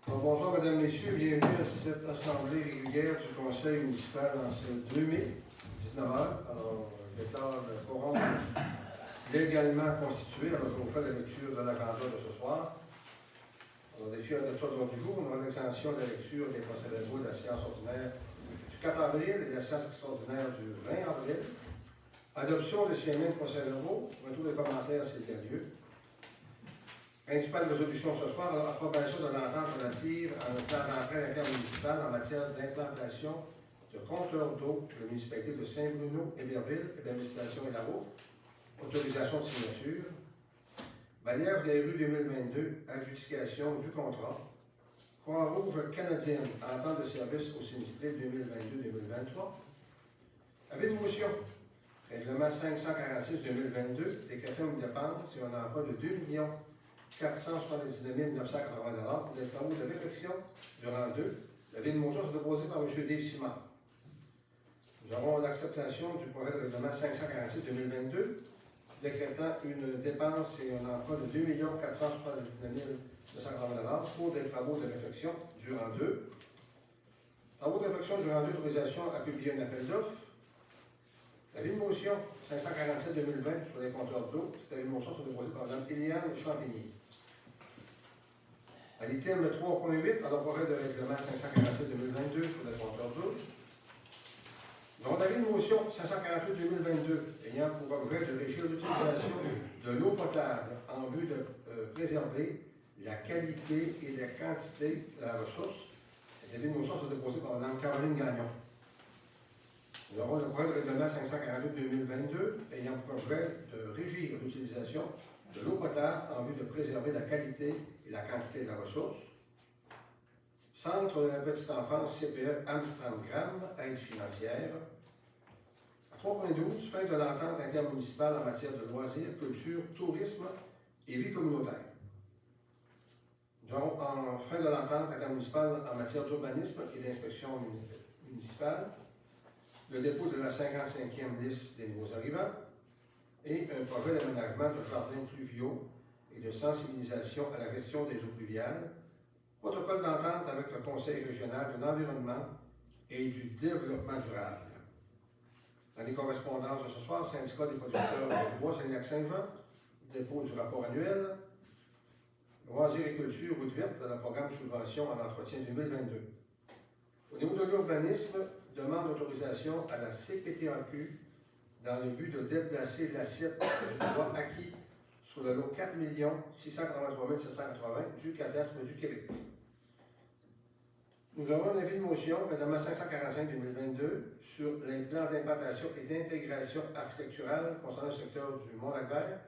Donc, bonjour, mesdames, messieurs. Bienvenue à cette assemblée régulière du Conseil municipal en ce 2 mai, 19h. Alors, je déclare le quorum légalement constitué. Alors, je vais vous faire la lecture de l'agenda de ce soir. Alors, lecture de l'ordre du jour. On aura l'extension de la lecture des procès-verbaux de la séance ordinaire du 4 avril et de la séance extraordinaire du 20 avril. Adoption de ces mêmes procès-verbaux. Retour des commentaires s'il y a lieu. Principale résolution ce soir, approbation de l'entente relative à un plan d'entraide intermunicipal en matière d'implantation de compteurs d'eau de la municipalité de Saint-Bruno, Héberville, Héberville-Station et Larocque. Autorisation de signature. Balayage des rues 2022, adjudication du contrat. Croix-Rouge canadienne, entente de service aux sinistrés 2022-2023. Avis de motion. Règlement 546-2022, décrétant une dépense et un emploi de 2 479 980 pour des travaux de réflexion durant 2. L'avis de motion est déposé par M. Dave Simard. Nous avons l'acceptation du projet de règlement 546-2022, décrétant une dépense et un emploi de 2 479 980 pour des travaux de réflexion durant 2. Travaux de réflexion durant 2, autorisation à publier un appel d'offres. L'avis de motion 547-2020 sur les compteurs d'eau, cet avis de motion est déposé par Mme Éliane Champigny. À l'item 3.8, à l'opposé de règlement 547-2022 sur les compteurs d'eau, nous avons l'avis de motion 548-2022 ayant pour objet de régir l'utilisation de l'eau potable en vue de préserver la qualité et la quantité de la ressource. Cet avis de motion est déposé par Mme Caroline Gagnon. Nous avons le projet de règlement 548-2022 ayant pour objet de régir l'utilisation de l'eau potable en vue de préserver la qualité et la quantité de la ressource. Centre de la petite enfance CPE Amsterdam, aide financière. À 3.12, fin de l'entente intermunicipale en matière de loisirs, culture, tourisme et vie communautaire. Nous avons en fin de l'entente intermunicipale en matière d'urbanisme et d'inspection municipale, le dépôt de la 55e liste des nouveaux arrivants et un projet d'aménagement de jardins pluviaux et de sensibilisation à la gestion des eaux pluviales, protocole d'entente avec le Conseil régional de l'environnement et du développement durable. Dans les correspondances de ce soir, syndicat des producteurs de bois Saint-Lac-Saint-Jean, dépôt du rapport annuel, loisirs et culture, route verte, dans le programme subvention en entretien 2022. Au niveau de l'urbanisme, demande d'autorisation à la CPTAQ dans le but de déplacer l'assiette du droit acquis sur le lot 4 683 780 du cadastre du Québec. Nous avons un avis de motion, règlement 545-2022, sur les plans d'implantation et d'intégration architecturale concernant le secteur du Mont-Lac-Vert.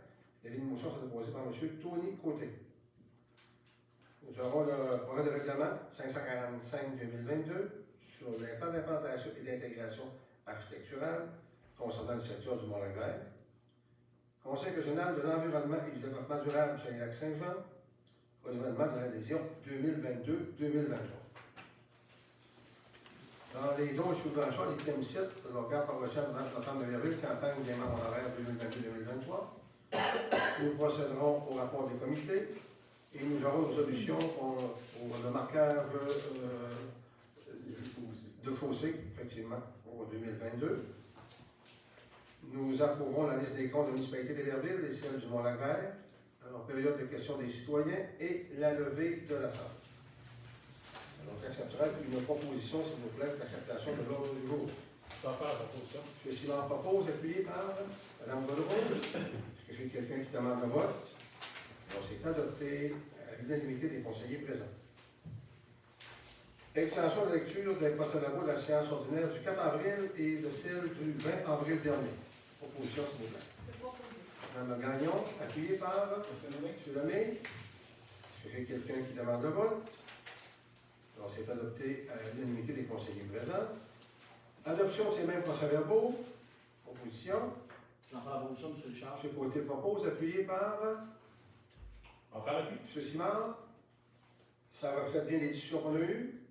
L'avis de motion est déposé par M. Tony Côté. Nous avons le projet de règlement 545-2022 sur les plans d'implantation et d'intégration architecturale concernant le secteur du Mont-Lac-Vert. Conseil régional de l'environnement et du développement durable sur les lacs Saint-Jean, renouvellement de l'adhésion 2022-2023. Dans les dons et subventions, l'item 7, de l'organe paroissial de Notre-Dame-de-Verville, campagne des membres honoraires 2022-2023. Nous procéderons au rapport des comités et nous aurons une solution pour le marquage de chaussée, effectivement, pour 2022. Nous approuvons la liste des comptes de la municipalité d'Héberville et celle du Mont-Lac-Vert, en période de questions des citoyens et la levée de la salle. Alors, j'accepterai une proposition, s'il vous plaît, d'acceptation de l'ordre du jour. Sans faire la proposition. M. Simard propose, appuyé par Mme Godreau. Est-ce que j'ai quelqu'un qui demande le vote? Alors, c'est adopté à l'unanimité des conseillers présents. Extension de lecture des procès-verbaux de la séance ordinaire du 4 avril et de celle du 20 avril dernier. Proposition, s'il vous plaît. Mme Gagnon, appuyée par M. Lemay. Est-ce que j'ai quelqu'un qui demande le vote? Alors, c'est adopté à l'unanimité des conseillers présents. Adoption de ces mêmes procès-verbaux. Proposition. J'en fais la proposition, M. Richard. M. Côté propose, appuyé par On fait l'appui. M. Simard. Ça reflète bien les discussions qu'on a eues.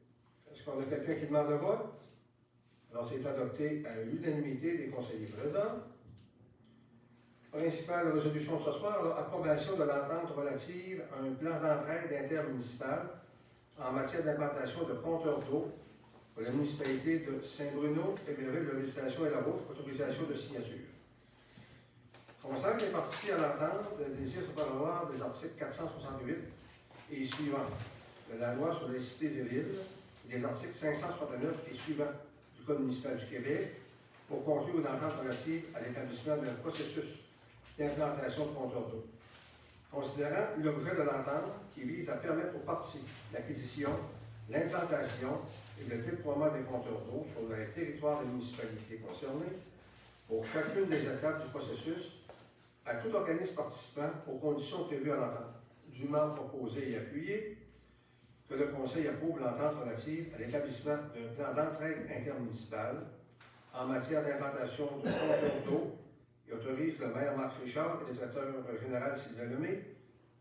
Est-ce qu'on a quelqu'un qui demande le vote? Alors, c'est adopté à l'unanimité des conseillers présents. Principale résolution de ce soir, approbation de l'entente relative à un plan d'entraide intermunicipale en matière d'implantation de compteurs d'eau pour la municipalité de Saint-Bruno, Héberville, Louville-Station et La Rouge, autorisation de signature. Concernant les parties à l'entente, le désir se prévaloir des articles 468 et suivants de la loi sur les cités et villes, et des articles 569 et suivants du Code municipal du Québec, pour conclure une entente relative à l'établissement d'un processus d'implantation de compteurs d'eau. Considérant l'objet de l'entente qui vise à permettre aux parties l'acquisition, l'implantation et le déploiement des compteurs d'eau sur le territoire des municipalités concernées, pour chacune des étapes du processus, à tout organisme participant aux conditions prévues à l'entente, dûment proposé et appuyé, que le Conseil approuve l'entente relative à l'établissement d'un plan d'entraide intermunicipale en matière d'implantation de compteurs d'eau et autorise le maire Marc Richard et le directeur général Sylvain Lemay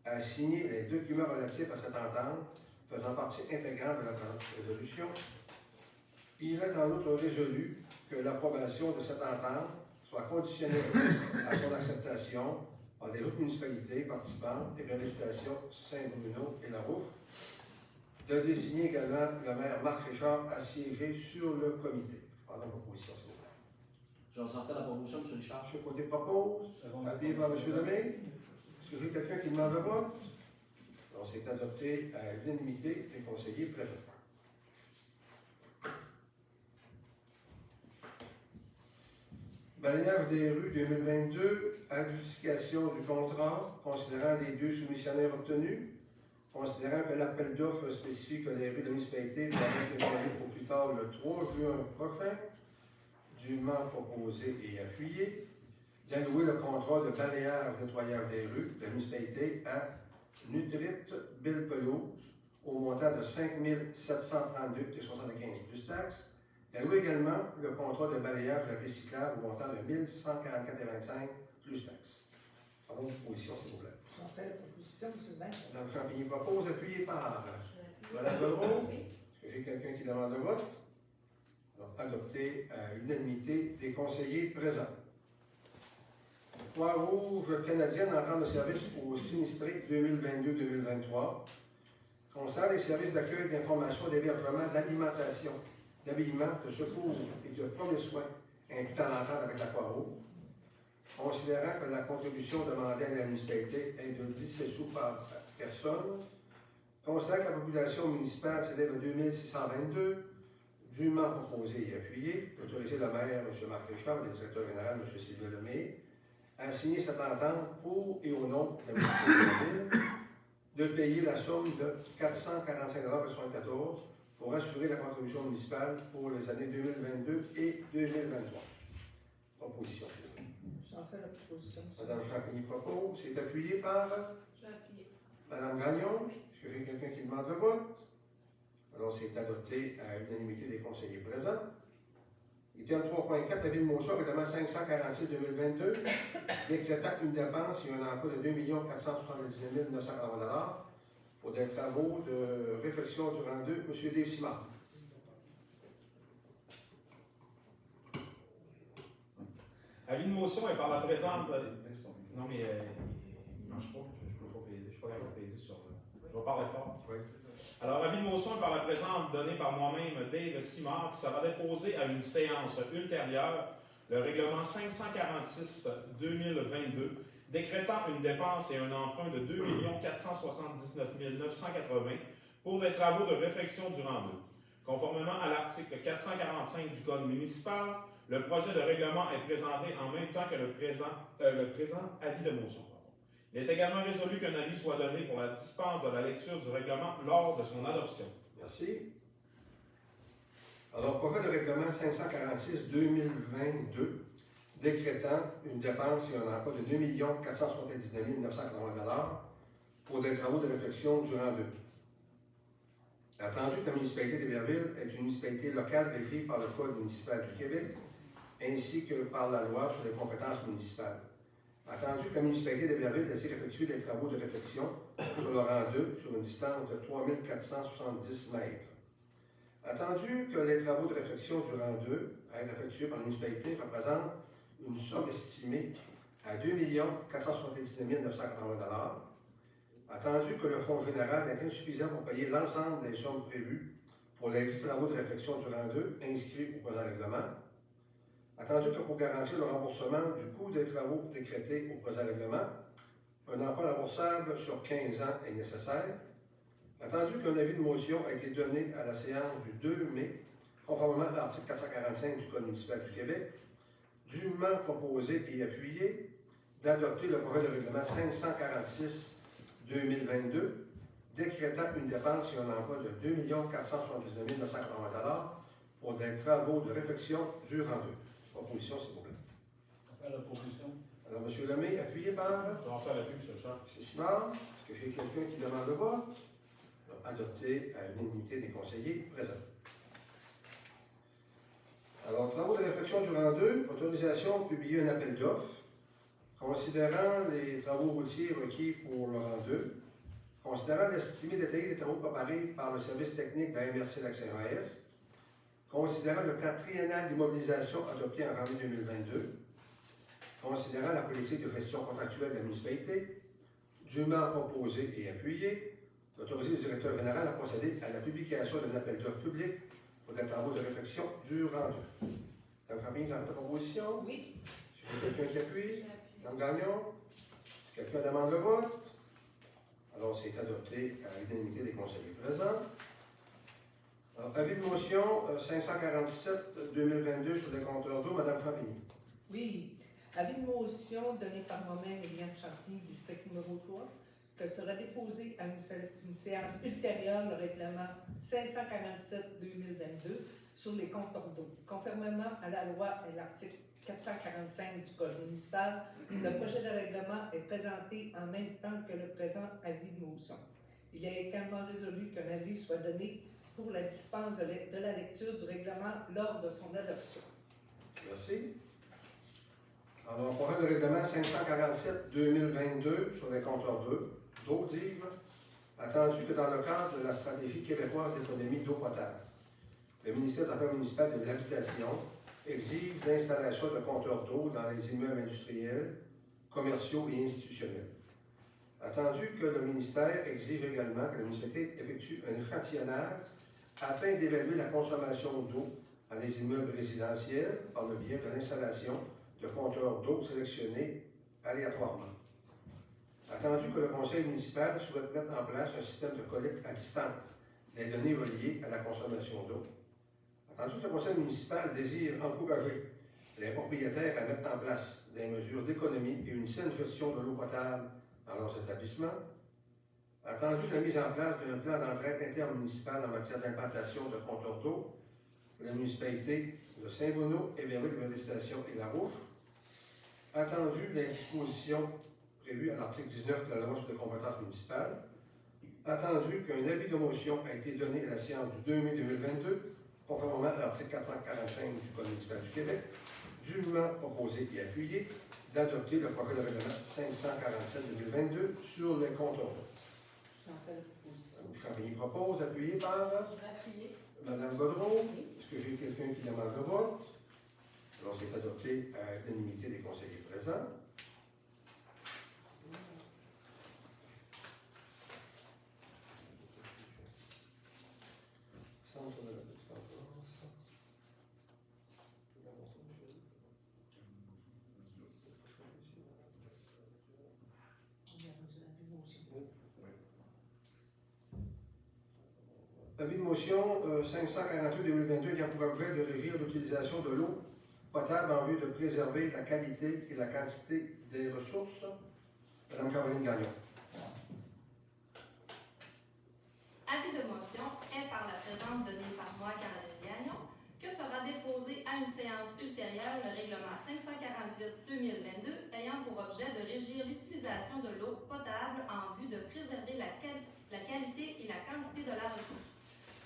à signer les documents relatifs à cette entente faisant partie intégrante de la présente résolution. Il est en outre résolu que l'approbation de cette entente soit conditionnée à son acceptation par les autres municipalités participantes et Louville-Station, Saint-Bruno et La Rouge, de désigner également le maire Marc Richard à siéger sur le comité. Pendant la proposition, s'il vous plaît. Je vais en faire la proposition, M. Richard. M. Côté propose. Appuyé par M. Lemay. Est-ce que j'ai quelqu'un qui demande le vote? Donc, c'est adopté à l'unanimité des conseillers présents. Balayage des rues 2022, adjudication du contrat, considérant les deux soumissionnaires obtenus, considérant que l'appel d'offres spécifie que les rues de la municipalité doivent être dévoilées au plus tard le 3 juin prochain, dûment proposé et appuyé, d'allouer le contrat de balayage nettoyage des rues de la municipalité à Nutrit Bill Pelouse au montant de 5 732,75 plus taxes, d'allouer également le contrat de balayage de la piste cyclable au montant de 1 144,25 plus taxes. Avant une position, s'il vous plaît. J'en fais la proposition, M. le maire. Mme Champigny propose, appuyé par Mme Godreau. Est-ce que j'ai quelqu'un qui demande le vote? Donc, adopté à l'unanimité des conseillers présents. Croix-Rouge canadienne entente de service aux sinistrés 2022-2023. Concernant les services d'accueil, d'information, d'hébergement, d'alimentation, d'habillement, de secours et de premiers soins incluant l'entente avec la Croix-Rouge. Considérant que la contribution demandée à la municipalité est de 17 sous par personne, considérant que la population municipale s'élève à 2622, dûment proposé et appuyé, autoriser le maire, M. Marc Richard, et le directeur général, M. Sylvain Lemay, à signer cette entente pour et au nom de la municipalité de la ville, de payer la somme de 445,74 $ pour assurer la contribution municipale pour les années 2022 et 2023. Proposition. J'en fais la proposition, M. Mme Champigny propose. C'est appuyé par Mme Gagnon. Est-ce que j'ai quelqu'un qui demande le vote? Alors, c'est adopté à l'unanimité des conseillers présents. Item 3.4, la Ville de Montchamp, règlement 546-2022, décrétant une dépense et un emploi de 2 479 940 $ pour des travaux de réfection du rang 2. M. Dave Simard. Avis de motion est par la présente. Non, mais il ne marche pas. Je ne peux pas payer. Je ne suis pas capable de payer sur. Je vais parler fort. Oui. Alors, avis de motion est par la présente donné par moi-même, Dave Simard, qui sera déposé à une séance ultérieure, le règlement 546-2022, décrétant une dépense et un emprunt de 2 479 980 pour les travaux de réfection du rang 2. Conformément à l'article 445 du Code municipal, le projet de règlement est présenté en même temps que le présent avis de motion. Il est également résolu qu'un avis soit donné pour la dispense de la lecture du règlement lors de son adoption. Merci. Alors, projet de règlement 546-2022, décrétant une dépense et un emploi de 2 479 980 $ pour des travaux de réfection du rang 2. Attendu que la municipalité d'Héberville est une municipalité locale régie par le Code municipal du Québec, ainsi que par la loi sur les compétences municipales. Attendu que la municipalité d'Héberville désire effectuer des travaux de réfection sur le rang 2 sur une distance de 3 470 mètres. Attendu que les travaux de réfection du rang 2 à être effectués par la municipalité représentent une somme estimée à 2 479 980 $, Attendu que le fonds général est insuffisant pour payer l'ensemble des sommes prévues pour les 10 travaux de réfection du rang 2 inscrits au présent règlement. Attendu que pour garantir le remboursement du coût des travaux décrétés au présent règlement, un emprunt remboursable sur 15 ans est nécessaire. Attendu qu'un avis de motion a été donné à la séance du 2 mai, conformément à l'article 445 du Code municipal du Québec, dûment proposé et appuyé d'adopter le projet de règlement 546-2022, décrétant une dépense et un emploi de 2 479 980 $ pour des travaux de réfection du rang 2. Proposition, s'il vous plaît. Faire la proposition. Alors, M. Lemay, appuyé par Je vais en faire l'appui, M. Charles. M. Simard. Est-ce que j'ai quelqu'un qui demande le vote? Donc, adopté à l'unanimité des conseillers présents. Alors, travaux de réfection du rang 2, autorisation de publier un appel d'offres, considérant les travaux routiers requis pour le rang 2, considérant l'estimé détaillé des travaux préparés par le service technique de la MRC Lac-Saint-Jean-S, considérant le plan triennal d'immobilisation adopté en janvier 2022, considérant la politique de gestion contractuelle de la municipalité, dûment proposé et appuyé, d'autoriser le directeur général à procéder à la publication d'un appel d'offres public pour des travaux de réfection du rang 2. Mme Champigny, vous avez la proposition? Oui. Est-ce qu'il y a quelqu'un qui appuie? Mme Gagnon? Quelqu'un demande le vote? Alors, c'est adopté à l'unanimité des conseillers présents. Alors, avis de motion 547-2022 sur les compteurs d'eau, Mme Champigny. Oui. Avis de motion donné par moi-même, Eliane Champigny, district numéro 3, que sera déposé à une séance ultérieure le règlement 547-2022 sur les compteurs d'eau. Conformément à la loi et l'article 445 du Code municipal, le projet de règlement est présenté en même temps que le présent avis de motion. Il est également résolu qu'un avis soit donné pour la dispense de la lecture du règlement lors de son adoption. Merci. Alors, projet de règlement 547-2022 sur les compteurs d'eau, dire, attendu que dans le cadre de la stratégie québécoise d'économie d'eau potable, le ministère des Affaires municipales et de l'Habitation exige l'installation de compteurs d'eau dans les immeubles industriels, commerciaux et institutionnels. Attendu que le ministère exige également que la municipalité effectue un échantillonnage afin d'évaluer la consommation d'eau dans les immeubles résidentiels par le biais de l'installation de compteurs d'eau sélectionnés aléatoirement. Attendu que le conseil municipal souhaite mettre en place un système de collecte à distance des données reliées à la consommation d'eau. Attendu que le conseil municipal désire encourager les propriétaires à mettre en place des mesures d'économie et une saine gestion de l'eau potable dans leurs établissements. Attendu la mise en place d'un plan d'entraide intermunicipale en matière d'implantation de compteurs d'eau, la municipalité de Saint-Bruno, Éveillé-de-Manifestation et La Rouge. Attendu les dispositions prévues à l'article 19 de la loi sur les compétences municipales. Attendu qu'un avis de motion a été donné à la séance du 2 mai 2022, conformément à l'article 445 du Code municipal du Québec, dûment proposé et appuyé d'adopter le projet de règlement 547-2022 sur les compteurs d'eau. J'en fais la proposition. Champigny propose, appuyé par Je vais appuyer. Mme Godreau. Oui. Est-ce que j'ai quelqu'un qui demande le vote? Alors, c'est adopté à l'unanimité des conseillers présents. Centre de la petite enfance. On a rendu l'avis de motion. Avis de motion 548-2022 qui a pour objet de régir l'utilisation de l'eau potable en vue de préserver la qualité et la quantité des ressources. Mme Caroline Gagnon. Avis de motion est par la présente donnée par moi, Caroline Gagnon, que sera déposé à une séance ultérieure le règlement 548-2022 ayant pour objet de régir l'utilisation de l'eau potable en vue de préserver la qualité et la quantité de la ressource.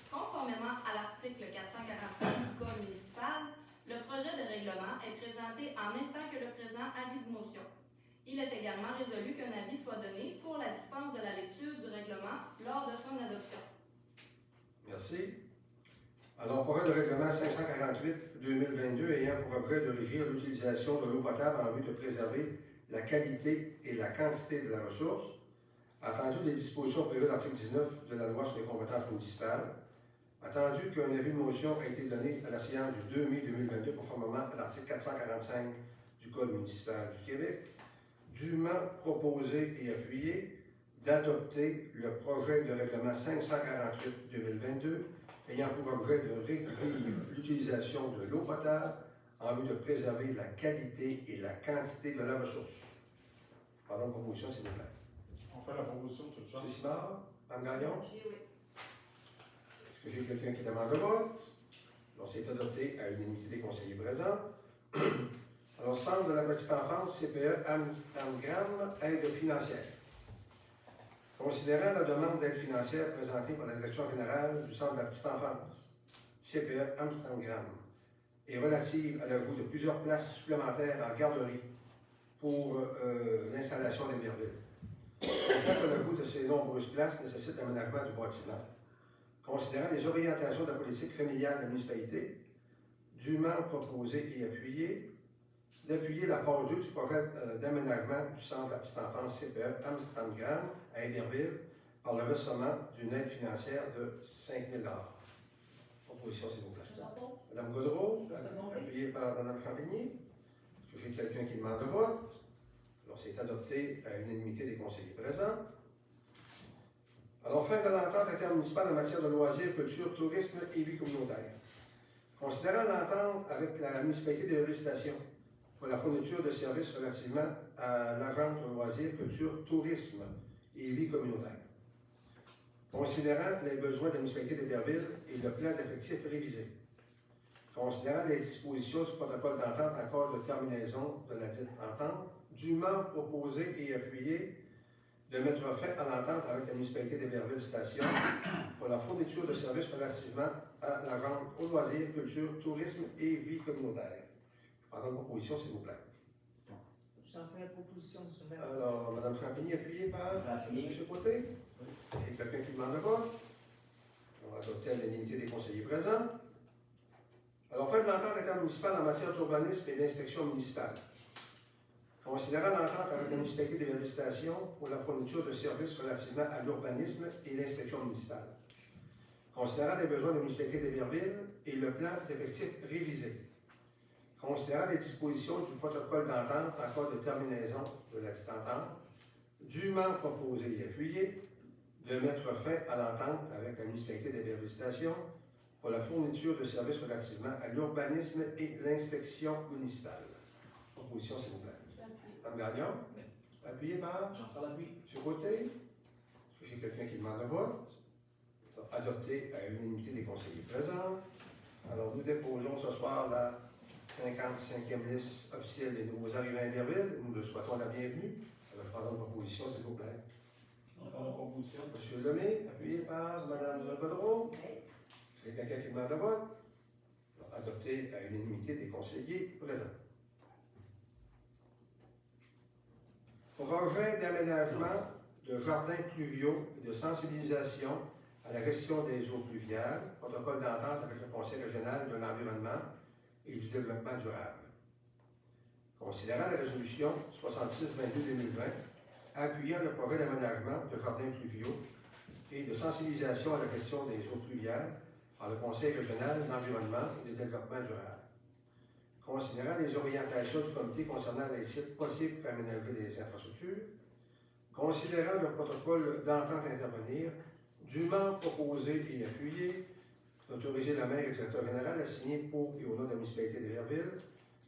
Conformément à l'article 445 du Code municipal, le projet de règlement est présenté en même temps que le présent avis de motion. Il est également résolu qu'un avis soit donné pour la dispense de la lecture du règlement lors de son adoption. Merci. Alors, projet de règlement 548-2022 ayant pour objet de régir l'utilisation de l'eau potable en vue de préserver la qualité et la quantité de la ressource. Attendu les dispositions prévues dans l'article 19 de la loi sur les compétences municipales, attendu qu'un avis de motion a été donné à la séance du 2 mai 2022 conformément à l'article 445 du Code municipal du Québec, dûment proposé et appuyé d'adopter le projet de règlement 548-2022 ayant pour objet de réguler l'utilisation de l'eau potable en vue de préserver la qualité et la quantité de la ressource. Pardon, proposition, s'il vous plaît. On fait la proposition, M. le M. Charles. Simard, Mme Gagnon, Oui, oui. est-ce que j'ai quelqu'un qui demande le vote? Donc, c'est adopté à l'unanimité des conseillers présents. Alors, Centre de la petite enfance, CPE Amsterdam, aide financière. Considérant la demande d'aide financière présentée par la Direction générale du Centre de la petite enfance, CPE Amsterdam, et relative à l'ajout de plusieurs places supplémentaires en garderie pour l'installation des Merveilles. Considérant que l'ajout de ces nombreuses places nécessite l'aménagement du bâtiment. Considérant les orientations de la politique familiale de la municipalité, dûment proposé et appuyé, d'appuyer la phase 2 du projet d'aménagement du Centre de la petite enfance CPE Amsterdam à Héberville par le versement d'une aide financière de 5 000 $. Proposition, s'il vous plaît. Mme Gaudreau, appuyée par Mme Champigny. Est-ce que j'ai quelqu'un qui demande le vote? Alors, c'est adopté à l'unanimité des conseillers présents. Alors, fin de l'entente intermunicipale en matière de loisirs, culture, tourisme et vie communautaire. Considérant l'entente avec la municipalité de Ville-Station pour la fourniture de services relativement à l'agence de loisirs, culture, tourisme et vie communautaire. Considérant les besoins de la municipalité d'Héberville et le plan d'effectifs révisé. Considérant les dispositions du protocole d'entente en cas de terminaison de la dite entente, dûment proposé et appuyé de mettre fin à l'entente avec la municipalité d'Héberville Station pour la fourniture de services relativement à l'agence aux loisirs, culture, tourisme et vie communautaire. Pardon, proposition, s'il vous plaît. J'en fais la proposition, M. le maire. Alors, Mme Champigny, appuyée par Champigny. M. Côté. Il y a quelqu'un qui demande le vote. On va adopter à l'unanimité des conseillers présents. Alors, fin de l'entente intermunicipale en matière d'urbanisme et d'inspection municipale. Considérant l'entente avec la municipalité des Ville-Station pour la fourniture de services relativement à l'urbanisme et l'inspection municipale. Considérant les besoins de la municipalité d'Héberville et le plan d'effectifs révisé. Considérant les dispositions du protocole d'entente en cas de terminaison de la dite entente, dûment proposé et appuyé de mettre fin à l'entente avec la municipalité d'Héberville Station pour la fourniture de services relativement à l'urbanisme et l'inspection municipale. Proposition, s'il vous plaît. Mme Gagnon, appuyé par J'en fais l'appui. M. Côté. Est-ce que j'ai quelqu'un qui demande le vote? Adopté à l'unanimité des conseillers présents. Alors, nous déposons ce soir la 55e liste officielle des nouveaux arrivants à Héberville. Nous leur souhaitons la bienvenue. Alors, je prends une proposition, s'il vous plaît. On fait la proposition. M. Lemay, appuyé par Mme Gaudreau. Est-ce qu'il y a quelqu'un qui demande le vote? Adopté à l'unanimité des conseillers présents. Projet d'aménagement de jardins pluviaux et de sensibilisation à la gestion des eaux pluviales, protocole d'entente avec le Conseil régional de l'environnement et du développement durable. Considérant la résolution 66-22-2020, appuyant le projet d'aménagement de jardins pluviaux et de sensibilisation à la gestion des eaux pluviales par le Conseil régional de l'environnement et du développement durable. Considérant les orientations du comité concernant les sites possibles pour aménager des infrastructures, considérant le protocole d'entente à intervenir, dûment proposé et appuyé, d'autoriser le maire et le directeur général à signer pour et au nom de la municipalité d'Héberville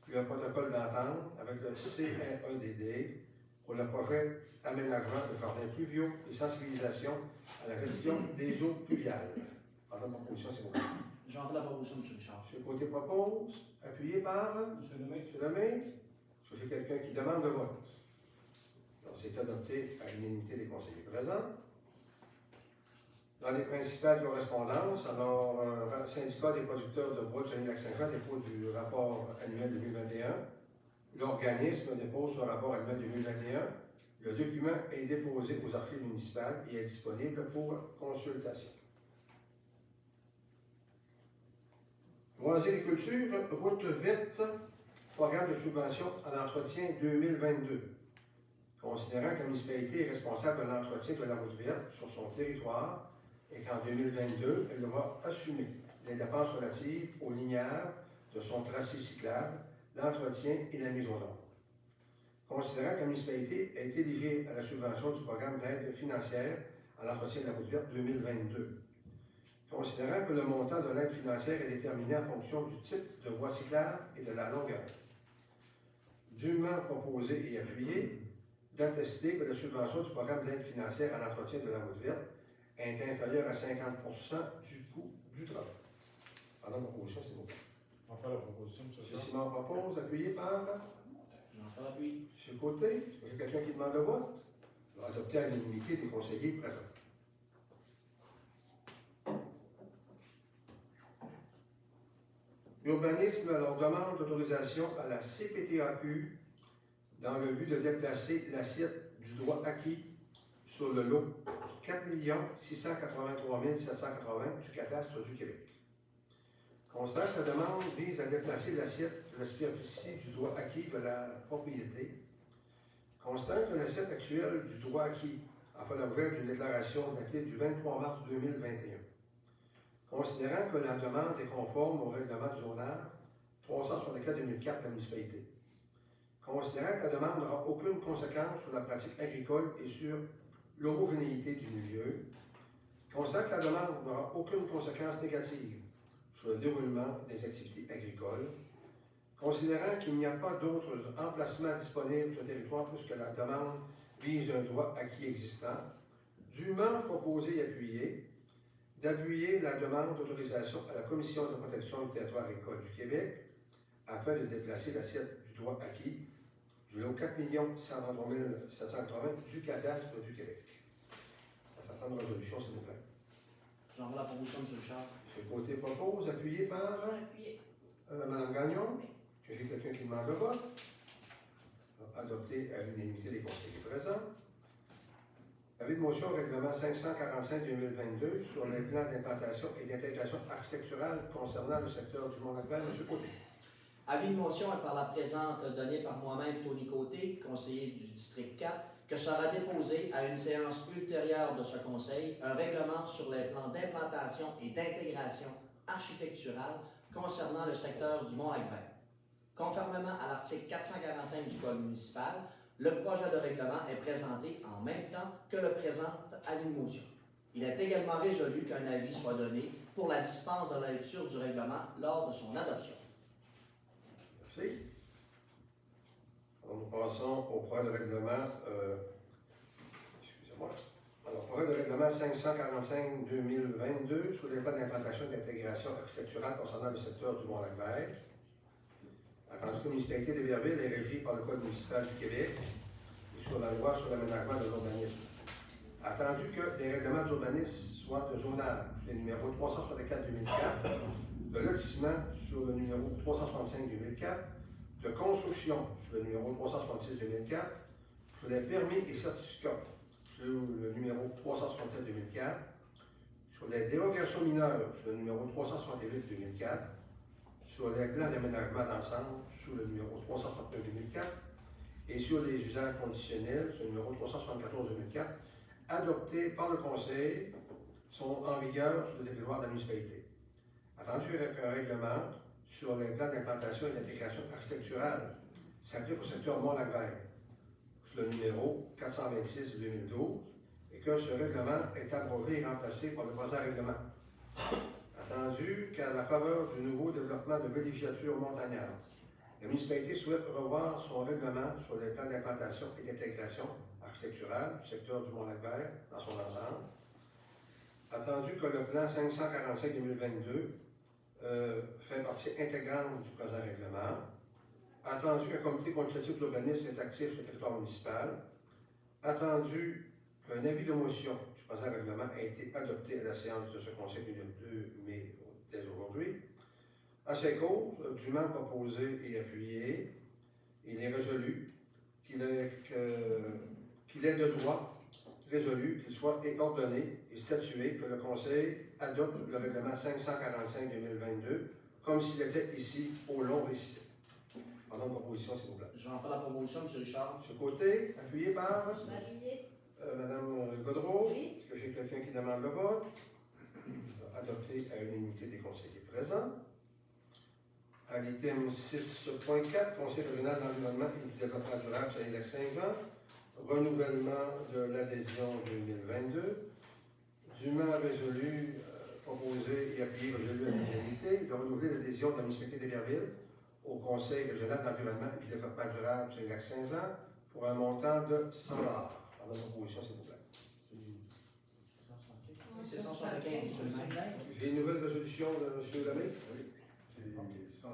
le protocole d'entente avec le CREDD pour le projet d'aménagement de jardins pluviaux et sensibilisation à la gestion des eaux pluviales. Pardon, proposition, s'il vous plaît. J'en fais la proposition, M. Charles. M. Côté propose, appuyé par M. Lemay. M. Lemay. Est-ce que j'ai quelqu'un qui demande le vote? Alors, c'est adopté à l'unanimité des conseillers présents. Dans les principales correspondances, alors, un syndicat des producteurs de bois de Saguenay-Lac-Saint-Jean dépose du rapport annuel 2021. L'organisme dépose son rapport annuel 2021. Le document est déposé aux archives municipales et est disponible pour consultation. Loisirs et culture, route verte, programme de subvention à l'entretien 2022. considérant que la municipalité est responsable de l'entretien de la route verte sur son territoire et qu'en 2022, elle devra assumer les dépenses relatives aux linéaires de son tracé cyclable, l'entretien et la mise aux normes. Considérant que la municipalité est éligible à la subvention du programme d'aide financière à l'entretien de la route verte 2022. Considérant que le montant de l'aide financière est déterminé en fonction du type de voie cyclable et de la longueur. Dûment proposé et appuyé, d'attester que la subvention du programme d'aide financière à l'entretien de la route verte est inférieure à 50% du coût du travail. Pardon, proposition, c'est bon. On va faire la proposition, M. M. Charles. Simon propose, appuyé par Jean-François appuie. M. Côté. Est-ce que j'ai quelqu'un qui demande le vote? Adopté à l'unanimité des conseillers présents. Urbanisme leur demande d'autorisation à la CPTAQ dans le but de déplacer l'assiette du droit acquis sur le lot 4 683 780 du cadastre du Québec. Constate que la demande vise à déplacer l'assiette de la superficie du droit acquis de la propriété. Constate que l'assiette actuelle du droit acquis a fait l'objet d'une déclaration datée du 23 mars 2021. Considérant que la demande est conforme au règlement du zonage 364-2004 de la municipalité. Considérant que la demande n'aura aucune conséquence sur la pratique agricole et sur l'homogénéité du milieu. Considérant que la demande n'aura aucune conséquence négative sur le déroulement des activités agricoles. Considérant qu'il n'y a pas d'autres emplacements disponibles sur le territoire puisque la demande vise un droit acquis existant, dûment proposé et appuyé, d'appuyer la demande d'autorisation à la Commission de protection du territoire agricole du Québec afin de déplacer l'assiette du droit acquis du lot 4 123 780 du cadastre du Québec. Ça prend une résolution, s'il vous plaît. J'envoie la proposition, M. Charles. M. Côté propose, appuyé par Appuyé. Mme Gagnon. Que j'ai quelqu'un qui demande le vote. Adopté à l'unanimité des conseillers présents. Avis de motion au règlement 545-2022 sur les plans d'implantation et d'intégration architecturale concernant le secteur du Mont-Lac-Vert. M. Côté. Avis de motion est par la présente donnée par moi-même, Tony Côté, conseiller du district 4, que sera déposé à une séance ultérieure de ce conseil un règlement sur les plans d'implantation et d'intégration architecturale concernant le secteur du Mont-Lac-Vert. Conformément à l'article 445 du Code municipal, le projet de règlement est présenté en même temps que le présent avis de motion. Il est également résolu qu'un avis soit donné pour la dispense de la lecture du règlement lors de son adoption. Merci. Alors, nous passons au projet de règlement, excusez-moi. Alors, projet de règlement 545-2022 sur les plans d'implantation et d'intégration architecturale concernant le secteur du Mont-Lac-Vert. Attendu que la municipalité de Verville est régie par le Code municipal du Québec et sur la loi sur l'aménagement de l'urbanisme. Attendu que des règlements d'urbanisme soient de zonage, sur le numéro 364-2004, de lotissement sur le numéro 365-2004, de construction sur le numéro 366-2004, sur les permis et certificats sur le numéro 367-2004, sur les dérogations mineures sur le numéro 368-2004, sur les plans d'aménagement d'ensemble sur le numéro 369-2004 et sur les usages conditionnels sur le numéro 374-2004, adoptés par le Conseil, sont en vigueur sur le territoire de la municipalité. Attendu un règlement sur les plans d'implantation et d'intégration architecturale s'applique au secteur Mont-Lac-Vert sur le numéro 426-2012 et que ce règlement est abrogé et remplacé par le présent règlement. Attendu qu'à la faveur du nouveau développement de villégiature montagnarde, la municipalité souhaite revoir son règlement sur les plans d'implantation et d'intégration architecturale du secteur du Mont-Lac-Vert dans son ensemble. Attendu que le plan 545-2022 fait partie intégrante du présent règlement. Attendu qu'un comité consultatif d'urbanisme est actif sur le territoire municipal. Attendu qu'un avis de motion du présent règlement a été adopté à la séance de ce conseil du 2 mai dès aujourd'hui. À ces causes, dûment proposé et appuyé, il est résolu qu'il est de droit résolu qu'il soit ordonné et statué que le Conseil adopte le règlement 545-2022 comme s'il était ici au long récité. Pendant une proposition, s'il vous plaît. Je vais en faire la proposition, M. Richard. M. Côté, appuyé par Je vais appuyer. Mme Godreau. Oui. Est-ce que j'ai quelqu'un qui demande le vote? Adopté à l'unanimité des conseillers présents. À l'item 6.4, Conseil régional de l'environnement et du développement durable sur lac Saint-Jean, renouvellement de l'adhésion 2022, dûment résolu, proposé et appuyé résolu à l'unanimité de renouveler l'adhésion de la municipalité d'Héberville au Conseil régional de l'environnement et du développement durable sur lac Saint-Jean pour un montant de 100 $. Par notre proposition, s'il vous plaît. C'est 175 seulement. J'ai une nouvelle résolution de M. Lemay. Oui, c'est 100 $.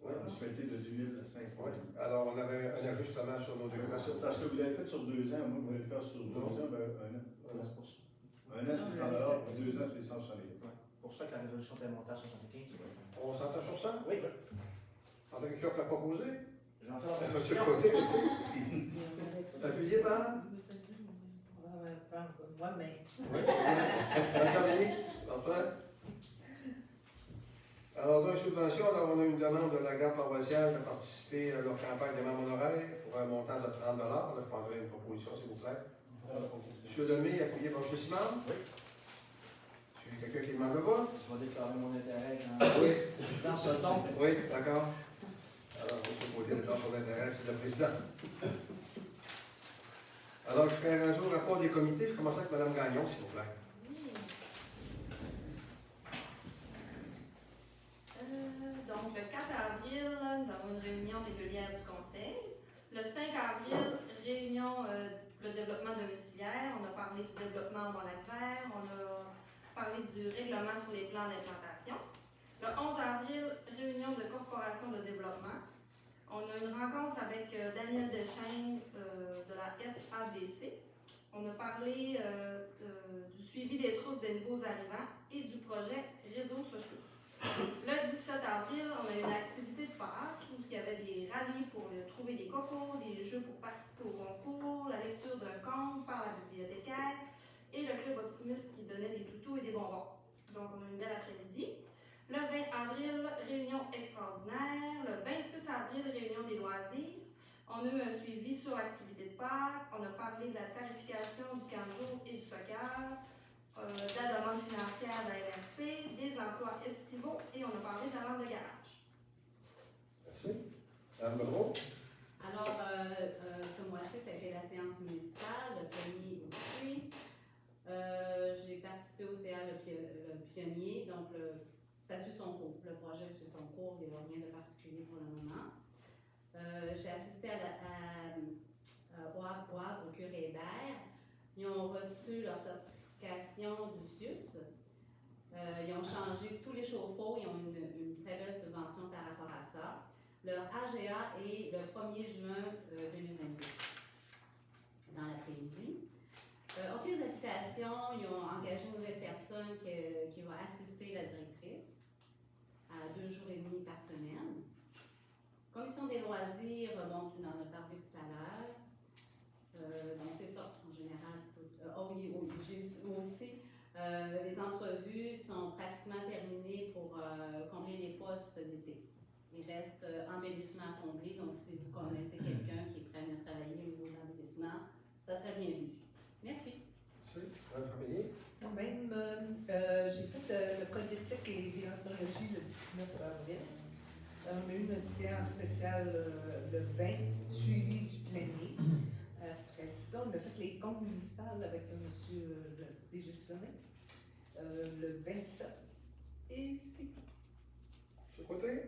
Oui. La municipalité de 2005. Oui. Alors, on avait un ajustement sur nos documents. Parce que vous l'avez fait sur 2 ans, moi, vous voulez le faire sur 2 Non. ans, ben 1 an. Voilà, c'est pour ça. 1 an, c'est 100 $, puis 2 ans, c'est 170 $. Pour ça que la résolution était montée à 75. On s'entend sur ça? Oui. En tant que quelqu'un qui l'a proposé? Je vais en faire la M. proposition. Côté, ici. Appuyé par? Moi-même. Oui. Mme Dominique? Antoine? Alors, dans une subvention, alors, on a une demande de la garde paroissiale de participer à leur campagne des membres honoraires pour un montant de 30 $. Là, je prendrai une proposition, s'il vous plaît. M. Lemay, appuyé par M. Simard? Oui. Est-ce qu'il y a quelqu'un qui demande le vote? Je vais déclarer mon intérêt Oui. dans ce ton. Oui, d'accord. Alors, M. Côté, le temps pour l'intérêt, c'est le président. Alors, je ferai un jour le rapport des comités. Je commence avec Mme Gagnon, s'il vous plaît. Donc, le 4 avril, nous avons une réunion régulière du Conseil. Le 5 avril, réunion le développement domiciliaire. On a parlé du développement dans lac vert. On a parlé du règlement sur les plans d'implantation. Le 11 avril, réunion de corporation de développement. On a une rencontre avec Daniel Deschênes de la SADC. On a parlé du suivi des trousses des nouveaux arrivants et du projet réseaux sociaux. Le 17 avril, on a eu une activité de Pâques où il y avait des rallyes pour trouver des cocos, des jeux pour participer au concours, la lecture d'un conte par la bibliothécaire et le club optimiste qui donnait des toutous et des bonbons. Donc, on a une belle après-midi. Le 20 avril, réunion extraordinaire. Le 26 avril, réunion des loisirs. On a eu un suivi sur l'activité de Pâques. On a parlé de la tarification du camp de jour et du soccer. De la demande financière de la MRC, des emplois estivaux et on a parlé de la vente de garage. Merci. Mme Godreau? Alors, ce mois-ci, ça a été la séance municipale, le pionnier aussi. J'ai participé au CA le pionnier, donc ça suit son cours. Le projet suit son cours, il n'y a rien de particulier pour le moment. J'ai assisté au Havre, au Curé Hébert. Ils ont reçu leur certification du CIUS. Ils ont changé tous les chauffe-eau, ils ont une très belle subvention par rapport à ça. Leur AGA est le 1er juin 2022, dans l'après-midi. Office d'habitation, ils ont engagé une nouvelle personne qui va assister la directrice à 2 jours et demi par semaine. Commission des loisirs, bon, tu en as parlé tout à l'heure. Donc, c'est ça, en général. J'ai aussi, les entrevues sont pratiquement terminées pour combler les postes d'été. Il reste embellissement à combler, donc si vous connaissez quelqu'un qui est prêt à travailler au niveau de l'embellissement, ça serait bienvenu. Merci. Merci. Mme Chapelier? Moi-même, j'ai fait le code d'éthique et déontologie le 19 avril. On a eu une séance spéciale le 20, suivie du plénier. Après ça, on a fait les comptes municipaux avec M. le DG Sommet, le 27. Et c'est M. Côté?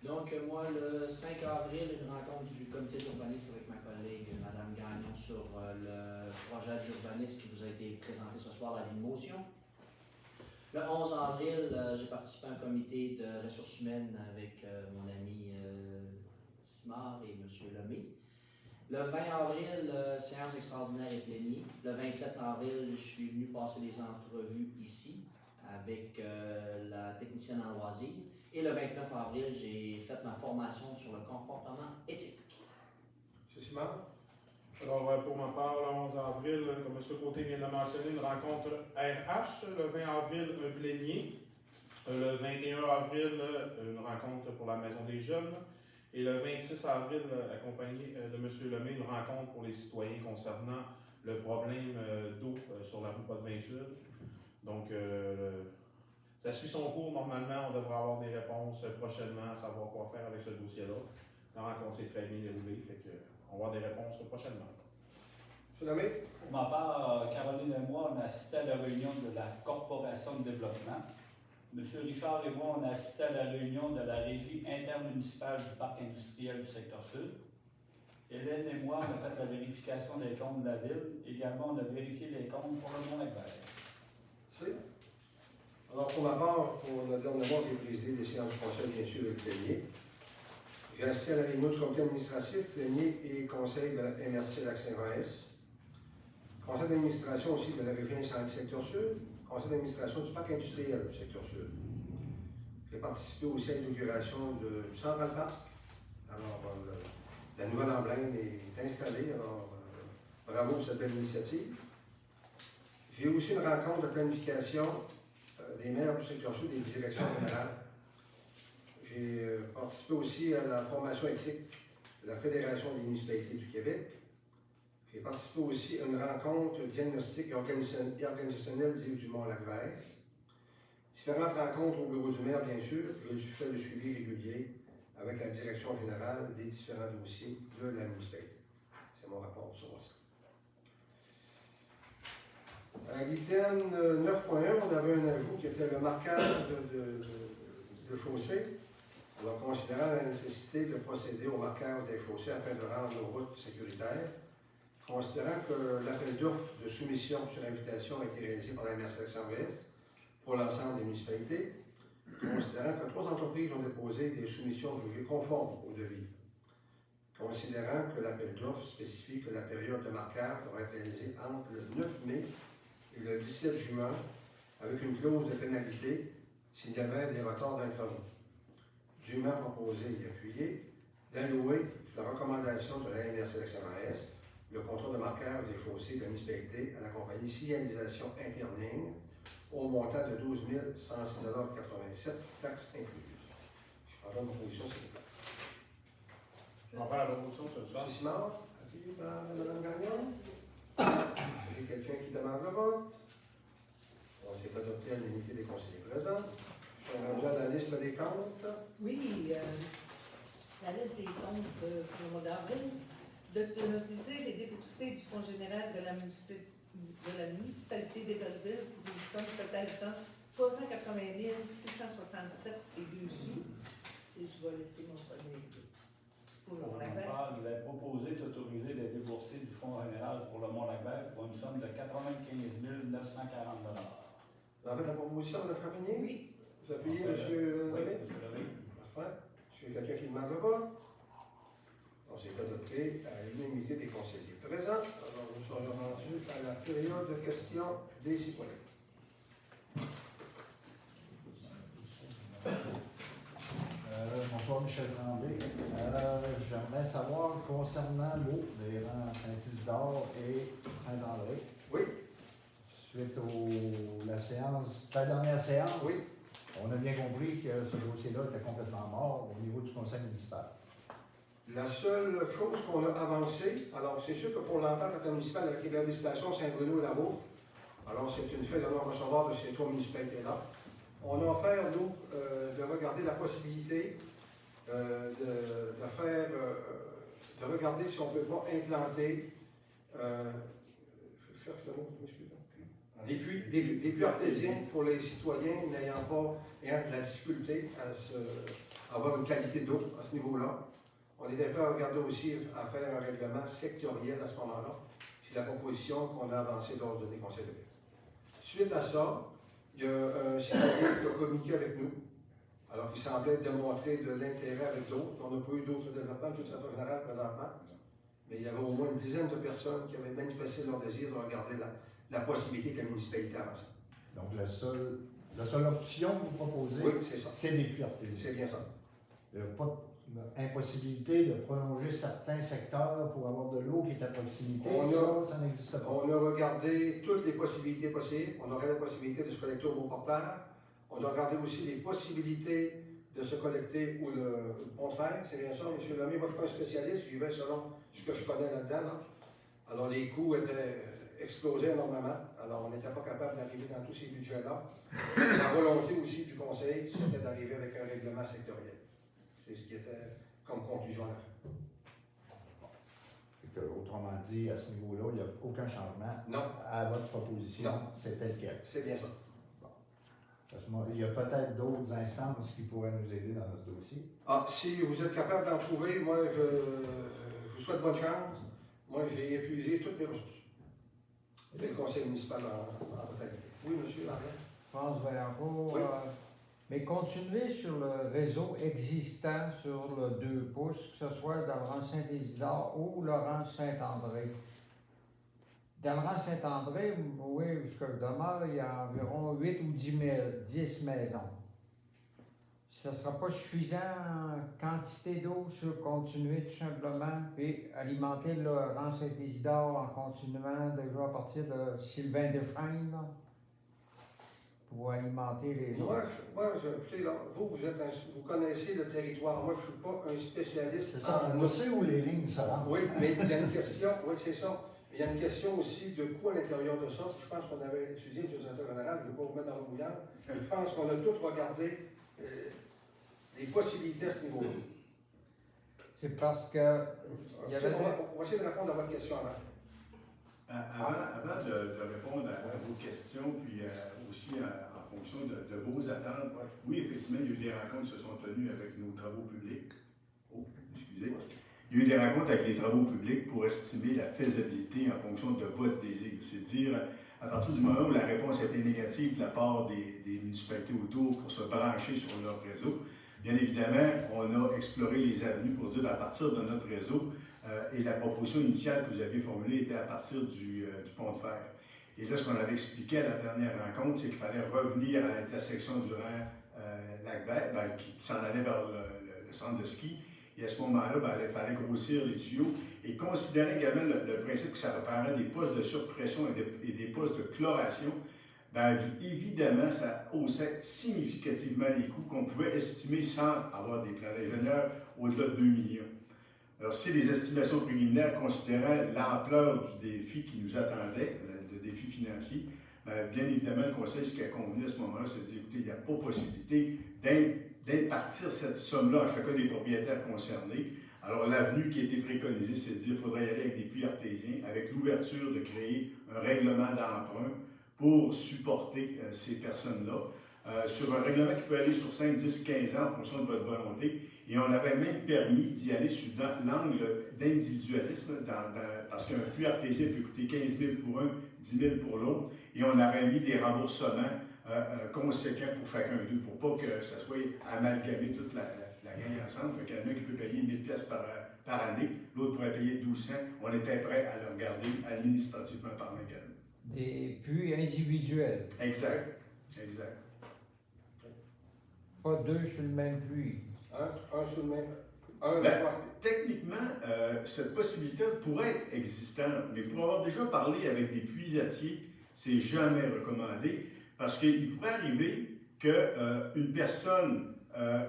Donc, moi, le 5 avril, une rencontre du comité d'urbanisme avec ma collègue Mme Gagnon sur le projet d'urbanisme qui vous a été présenté ce soir à motion. Le 11 avril, j'ai participé à un comité de ressources humaines avec mon ami Simard et M. Lemay. Le 20 avril, séance extraordinaire et plénier. Le 27 avril, je suis venu passer des entrevues ici avec la technicienne en loisirs. Et le 29 avril, j'ai fait ma formation sur le comportement éthique. M. Simard? Alors, pour ma part, le 11 avril, comme M. Côté vient de mentionner, une rencontre RH. Le 20 avril, un plénier. Le 21 avril, une rencontre pour la Maison des Jeunes. Et le 26 avril, accompagné de M. Lemay, une rencontre pour les citoyens concernant le problème d'eau sur la rue Potvin-Sud. Donc, ça suit son cours. Normalement, on devrait avoir des réponses prochainement à savoir quoi faire avec ce dossier-là. La rencontre s'est très bien déroulée, fait qu'on va avoir des réponses prochainement. M. Lemay? Pour ma part, Caroline et moi, on a assisté à la réunion de la Corporation de développement. M. Richard et moi, on a assisté à la réunion de la Régie intermunicipale du parc industriel du secteur sud. Hélène et moi, on a fait la vérification des comptes de la ville. Également, on a vérifié les comptes pour le Mont-Lac-Vert. C'est. Alors, pour ma part, pour le dernier mois, j'ai présidé les séances du conseil, bien sûr, avec Plénier. J'ai assisté à la réunion du comité administratif, Plénier et conseil de la MRC Lac-Saint-Jean-S. Conseil d'administration aussi de la région incendie secteur sud. Conseil d'administration du parc industriel du secteur sud. J'ai participé aussi à l'inauguration du Central Park. Alors, la nouvelle emblème est installée. Alors, bravo pour cette belle initiative. J'ai aussi une rencontre de planification des maires du secteur sud et des directions générales. J'ai participé aussi à la formation éthique de la Fédération des municipalités du Québec. J'ai participé aussi à une rencontre diagnostique et organisationnelle du Mont-Lac-Vert. Différentes rencontres au bureau du maire, bien sûr. J'ai fait le suivi régulier avec la direction générale des différents dossiers de la municipalité. C'est mon rapport sur ça. À l'item 9.1, on avait un ajout qui était le marquage de chaussée. Alors, considérant la nécessité de procéder au marquage des chaussées afin de rendre nos routes sécuritaires, considérant que l'appel d'offres de soumission sur invitation a été réalisé par la MRC Lac-Saint-Jean-S pour l'ensemble des municipalités, considérant que 3 entreprises ont déposé des soumissions jugées conformes au devis, considérant que l'appel d'offres spécifie que la période de marquage devrait être réalisée entre le 9 mai et le 17 juin, avec une clause de pénalité s'il y avait des retards dans les travaux. Dûment proposé et appuyé d'allouer, sur la recommandation de la MRC Lac-Saint-Jean-S, le contrat de marquage des chaussées de la municipalité à la compagnie Signalisation Interligne au montant de 12 106,87 $, taxes incluses. Je prends une proposition, s'il vous plaît. On va faire la proposition sur le M. chat. Simard, appuyé par Mme Gagnon. J'ai quelqu'un qui demande le vote. On s'est adopté à l'unité des conseillers présents. Je suis rendu à la liste des comptes. Oui, la liste des comptes pour le mois d'avril, d'autoriser les déboursés du Fonds général de la municipalité d'Éberville pour une somme totalisant 380 667 et 2 sous. Et je vais laisser mon collègue pour le Pour ma Mont-Lac-Vert. part, il est proposé d'autoriser les déboursés du Fonds général pour le Mont-Lac-Vert pour une somme de 95 940 $. Vous avez la proposition de Chapinier? Oui. Vous appuyez, M. Oui, Lemay? M. Lemay. Parfait. J'ai quelqu'un qui demande le vote. On s'est adopté à l'unanimité des conseillers présents. Alors, nous sommes rendus à la période de questions des citoyens. Bonsoir, Michel Tremblay. J'aimerais savoir concernant l'eau des rangs Saint-Isidore et Saint-André. Oui, Suite la dernière séance, oui. on a bien compris que ce dossier-là était complètement mort au niveau du conseil municipal. La seule chose qu'on a avancée, alors c'est sûr que pour l'entente intermunicipale avec les réhabilitations Saint-Bruno et Lavaux, alors c'est une fait de non-recevoir de ces 3 municipalités-là. On a offert, nous, de regarder la possibilité de regarder si on ne peut pas implanter, je cherche le mot, je m'excuse. Des puits artésiens pour les citoyens ayant de la difficulté à avoir une qualité d'eau à ce niveau-là. On était prêt à regarder aussi à faire un règlement sectoriel à ce moment-là. C'est la proposition qu'on a avancée lors des conseils de ville. Suite à ça, il y a un citoyen qui a communiqué avec nous, alors qu'il semblait démontrer de l'intérêt avec d'autres. On n'a pas eu d'autres développements, je suis général présentement, mais il y avait au moins une dizaine de personnes qui avaient manifesté leur désir de regarder la possibilité que la municipalité avance. Donc, la seule option que vous proposez, Oui, c'est ça. c'est des puits artésiens. C'est bien ça. Il n'y a pas d'impossibilité de prolonger certains secteurs pour avoir de l'eau qui est à proximité. Ça n'existe pas. On a regardé toutes les possibilités possibles. On aurait la possibilité de se connecter au beau porteur. On a regardé aussi les possibilités de se collecter ou le pont de fer, c'est bien ça, M. Lemay? Moi, je ne suis pas un spécialiste, j'y vais selon ce que je connais là-dedans. Là. Alors, les coûts étaient explosés énormément. Alors, on n'était pas capable d'arriver dans tous ces budgets-là. La volonté aussi du Conseil, c'était d'arriver avec un règlement sectoriel. C'est ce qui était comme conclusion à la fin. Autrement dit, à ce niveau-là, il n'y a aucun changement Non. à votre proposition. Non. C'était lequel? C'est bien ça. Parce que il y a peut-être d'autres instances qui pourraient nous aider dans notre dossier. Ah, si vous êtes capable d'en trouver, moi, je vous souhaite bonne chance. Moi, j'ai épuisé toutes mes ressources. Et le conseil municipal en totalité. Oui, monsieur Larrière? France Vaillancourt, Oui. mais continuer sur le réseau existant sur le 2 pouces, que ce soit Dalleran-Saint-Isidore ou Laurent-Saint-André. Dalleran-Saint-André, oui, jusqu'à demeure, il y a environ 8 ou 10 maisons. Ça ne sera pas suffisant en quantité d'eau sur continuer tout simplement, puis alimenter le Laurent-Saint-Isidore en continuant déjà à partir de Sylvain Deschaines, là, pour alimenter les Moi, autres. écoutez, là, vous connaissez le territoire. Moi, je ne suis pas un spécialiste. C'est ça, on sait où les lignes se rendent. Oui, mais il y a une question, oui, c'est ça. Il y a une question aussi de coût à l'intérieur de ça. Je pense qu'on avait étudié, M. le sénateur général, je ne vais pas vous mettre dans le bouillard. Je pense qu'on a tous regardé les possibilités à ce niveau-là. C'est parce que il y Écoutez, avait on va essayer de répondre à votre question avant. Avant de répondre à vos questions, puis aussi en fonction de vos attentes, oui, effectivement, il y a eu des rencontres qui se sont tenues avec nos travaux publics. Oh, excusez. Il y a eu des rencontres avec les travaux publics pour estimer la faisabilité en fonction de votre désir. C'est-à-dire, à partir du moment où la réponse a été négative de la part des municipalités autour pour se brancher sur leur réseau, bien évidemment, on a exploré les avenues pour dire à partir de notre réseau, et la proposition initiale que vous aviez formulée était à partir du pont de fer. Et là, ce qu'on avait expliqué à la dernière rencontre, c'est qu'il fallait revenir à l'intersection du Lac-Vert, qui s'en allait vers le centre de ski. Et à ce moment-là, il fallait grossir les tuyaux et considérer également le principe que ça reprendrait des postes de surpression et des postes de chloration. Évidemment, ça haussait significativement les coûts qu'on pouvait estimer sans avoir des plans d'ingénieurs au-delà de 2 millions. Alors, c'est des estimations préliminaires considérant l'ampleur du défi qui nous attendait, le défi financier. Bien évidemment, le Conseil, ce qui a convenu à ce moment-là, c'est de dire, écoutez, il n'y a pas possibilité d'impartir cette somme-là à chacun des propriétaires concernés. Alors, l'avenue qui a été préconisée, c'est de dire qu'il faudrait y aller avec des puits artésiens, avec l'ouverture de créer un règlement d'emprunt pour supporter ces personnes-là, sur un règlement qui peut aller sur 5, 10, 15 ans en fonction de votre volonté. Et on avait même permis d'y aller sur l'angle d'individualisme, parce qu'un puits artésien peut coûter 15 000 pour un, 10 000 pour l'autre, et on aurait mis des remboursements conséquents pour chacun d'eux, pour pas que ça soit amalgamé toute la gang ensemble. Fait qu'il y en a qui peut payer 1 000 $ par année, l'autre pourrait payer 1 200. On était prêt à le regarder administrativement parlant également. des puits individuels, Exact. pas deux sur le même puits. Un sur le même. Techniquement, cette possibilité pourrait être existante, mais pour avoir déjà parlé avec des puisatiers, c'est jamais recommandé parce qu'il pourrait arriver qu'une personne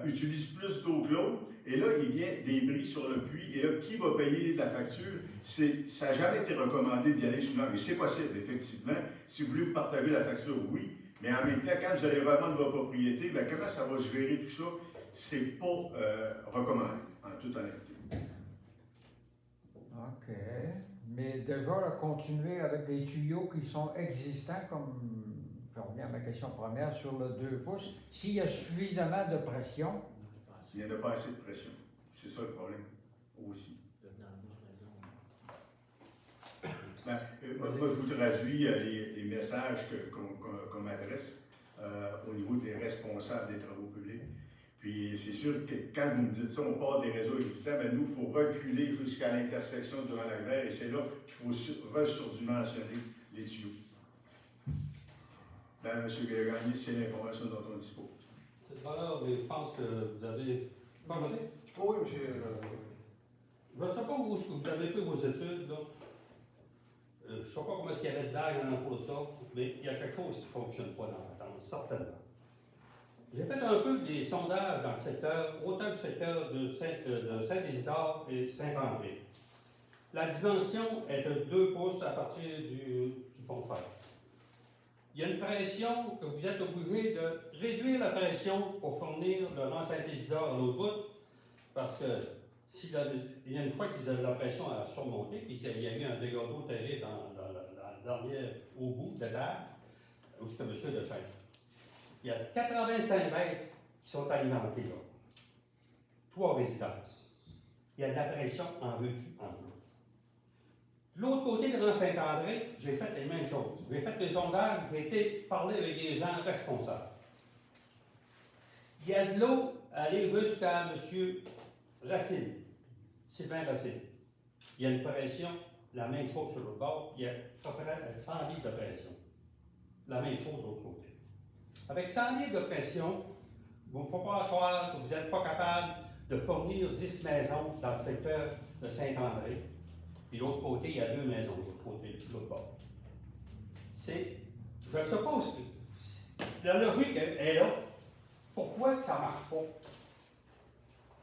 utilise plus d'eau que l'autre et là, il vient des bris sur le puits et là, qui va payer la facture? Ça n'a jamais été recommandé d'y aller souvent, mais c'est possible, effectivement. Si vous voulez partager la facture, oui, mais en même temps, quand vous allez revendre votre propriété, comment ça va gérer tout ça? C'est pas recommandé, en toute honnêteté. OK. Mais déjà, là, continuer avec les tuyaux qui sont existants, comme je reviens à ma question première, sur le 2 pouces, s'il y a suffisamment de pression. Il n'y en a pas assez de pression. C'est ça le problème aussi. Moi, je vous traduis les messages qu'on m'adresse au niveau des responsables des travaux publics. Puis c'est sûr que quand vous me dites ça, on part des réseaux existants, nous, il faut reculer jusqu'à l'intersection du Lac-Vert et c'est là qu'il faut resurdimensionner les tuyaux. M. Gagné, c'est l'information dont on dispose. C'est pas là, mais je pense que vous avez. Comprenez? Oui, monsieur. Je ne sais pas où vous avez pris vos études, là. Je ne sais pas comment est-ce qu'il y avait de vagues dans le cours de ça, mais il y a quelque chose qui ne fonctionne pas dans la tendance, certainement. J'ai fait un peu des sondages dans le secteur, autant du secteur de Saint-Isidore et Saint-André. La dimension est de 2 pouces à partir du pont de fer. Il y a une pression que vous êtes obligé de réduire la pression pour fournir le rang Saint-Isidore à l'autre bout, parce que il y a une fois qu'ils ont la pression à surmonter, puis il y a eu un dégât d'eau terrible dans la dernière, au bout de l'air, où c'était M. Dechaine. Il y a 85 mètres qui sont alimentés là. 3 résidences. Il y a de la pression en veux-tu, en veux. De l'autre côté de rang Saint-André, j'ai fait les mêmes choses. J'ai fait des sondages, j'ai été parler avec des gens responsables. Il y a de l'eau aller jusqu'à M. Racine, Sylvain Racine. Il y a une pression, la même chose sur l'autre bord, il y a à peu près 100 litres de pression. La même chose de l'autre côté. Avec 100 litres de pression, il ne faut pas croire que vous n'êtes pas capable de fournir 10 maisons dans le secteur de Saint-André. Puis l'autre côté, il y a 2 maisons de l'autre côté, de l'autre bord. Je suppose que la logique est là. Pourquoi ça ne marche pas?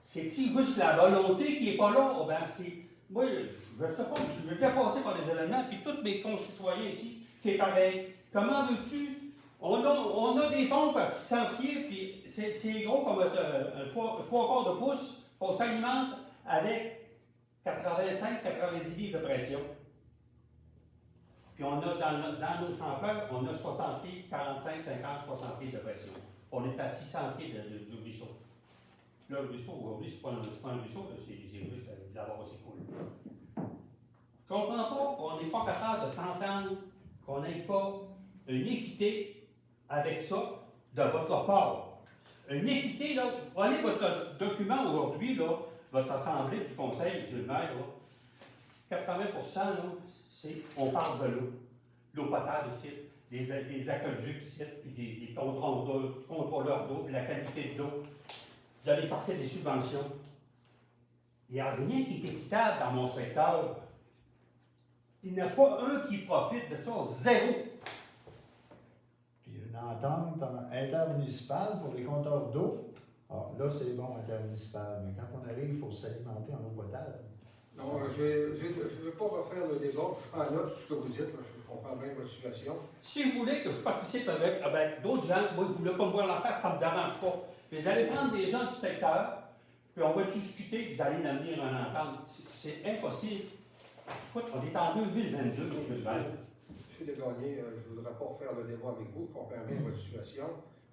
C'est-il juste la volonté qui n'est pas là? Oh ben moi, je ne sais pas, je vais bien passer par les éléments, puis tous mes concitoyens ici, c'est pareil. Comment veux-tu? On a des pompes à 600 pieds, puis c'est gros comme un 3 quarts de pouce, on s'alimente avec 85-90 livres de pression. Puis on a dans nos chanteurs, on a 60 livres, 45, 50, 60 livres de pression. On est à 600 pieds du ruisseau. Là, le ruisseau, aujourd'hui, c'est pas un ruisseau, c'est juste d'avoir aussi cool. Je ne comprends pas qu'on n'est pas capable de s'entendre, qu'on n'ait pas une équité avec ça de votre part. Une équité, là, prenez votre document aujourd'hui, là, votre assemblée du conseil, M. le maire, là, 80%, là, on parle de l'eau. L'eau potable ici, des aqueducs ici, puis des contrôleurs d'eau, puis la qualité de l'eau. Vous allez partir des subventions. Il n'y a rien qui est équitable dans mon secteur. Il n'y en a pas un qui profite de ça, zéro. Puis une entente intermunicipale pour les compteurs d'eau. Ah, là, c'est bon, intermunicipal, mais quand on arrive, il faut s'alimenter en eau potable. Non, je ne veux pas refaire le débat, je prends note de ce que vous dites, là, je comprends bien votre situation. Si vous voulez que je participe avec d'autres gens, moi, vous ne voulez pas me voir la face, ça ne me dérange pas. Mais vous allez prendre des gens du secteur, puis on va discuter, vous allez en venir en entendre. C'est impossible. Écoute, on est en 2022, M. Duval. M. Desgagnés, je ne voudrais pas refaire le débat avec vous, je comprends bien votre situation,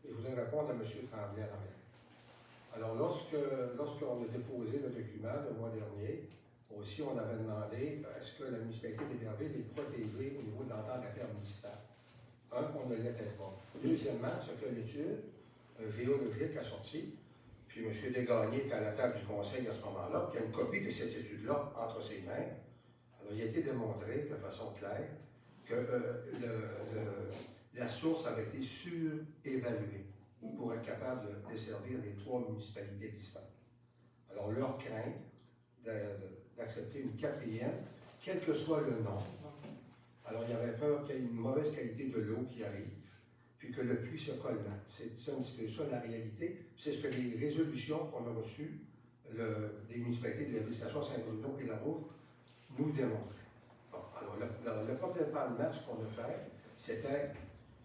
et je voudrais répondre à M. Tremblay en arrière. Alors, lorsqu'on a déposé le document le mois dernier, aussi, on avait demandé est-ce que la municipalité d'Héberville est protégée au niveau de l'entente intermunicipale. On ne l'était pas. Deuxièmement, ce que l'étude géologique a sorti, puis M. Desgagnés était à la table du conseil à ce moment-là, puis il y a une copie de cette étude-là entre ses mains. Alors, il a été démontré de façon claire que la source avait été surévaluée pour être capable de desservir les 3 municipalités existantes. Alors, leur crainte d'accepter une 4e, quel que soit le nom. Alors, il y avait peur qu'il y ait une mauvaise qualité de l'eau qui arrive, puis que le puits se colmate. C'est un petit peu ça la réalité. C'est ce que les résolutions qu'on a reçues des municipalités de la Ville-Station Saint-Bruno et La Rouge nous démontraient. Bon, alors, le premier parlement, ce qu'on a fait, c'était,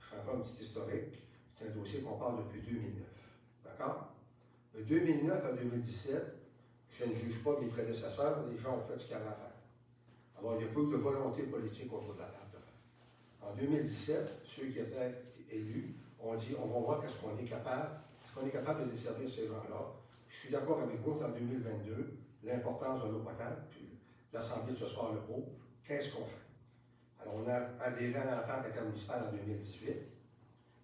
je fais encore un petit historique, c'est un dossier qu'on parle depuis 2009. D'accord? De 2009 à 2017, je ne juge pas mes prédécesseurs, les gens ont fait ce qu'il y avait à faire. Alors, il n'y a pas eu de volonté politique autour de la table de faire. En 2017, ceux qui étaient élus ont dit on va voir qu'est-ce qu'on est capable de desservir ces gens-là. Je suis d'accord avec vous qu'en 2022, l'importance de l'eau potable, puis l'Assemblée de ce soir le prouve, qu'est-ce qu'on fait? Alors, on a adhéré à l'entente intermunicipale en 2018,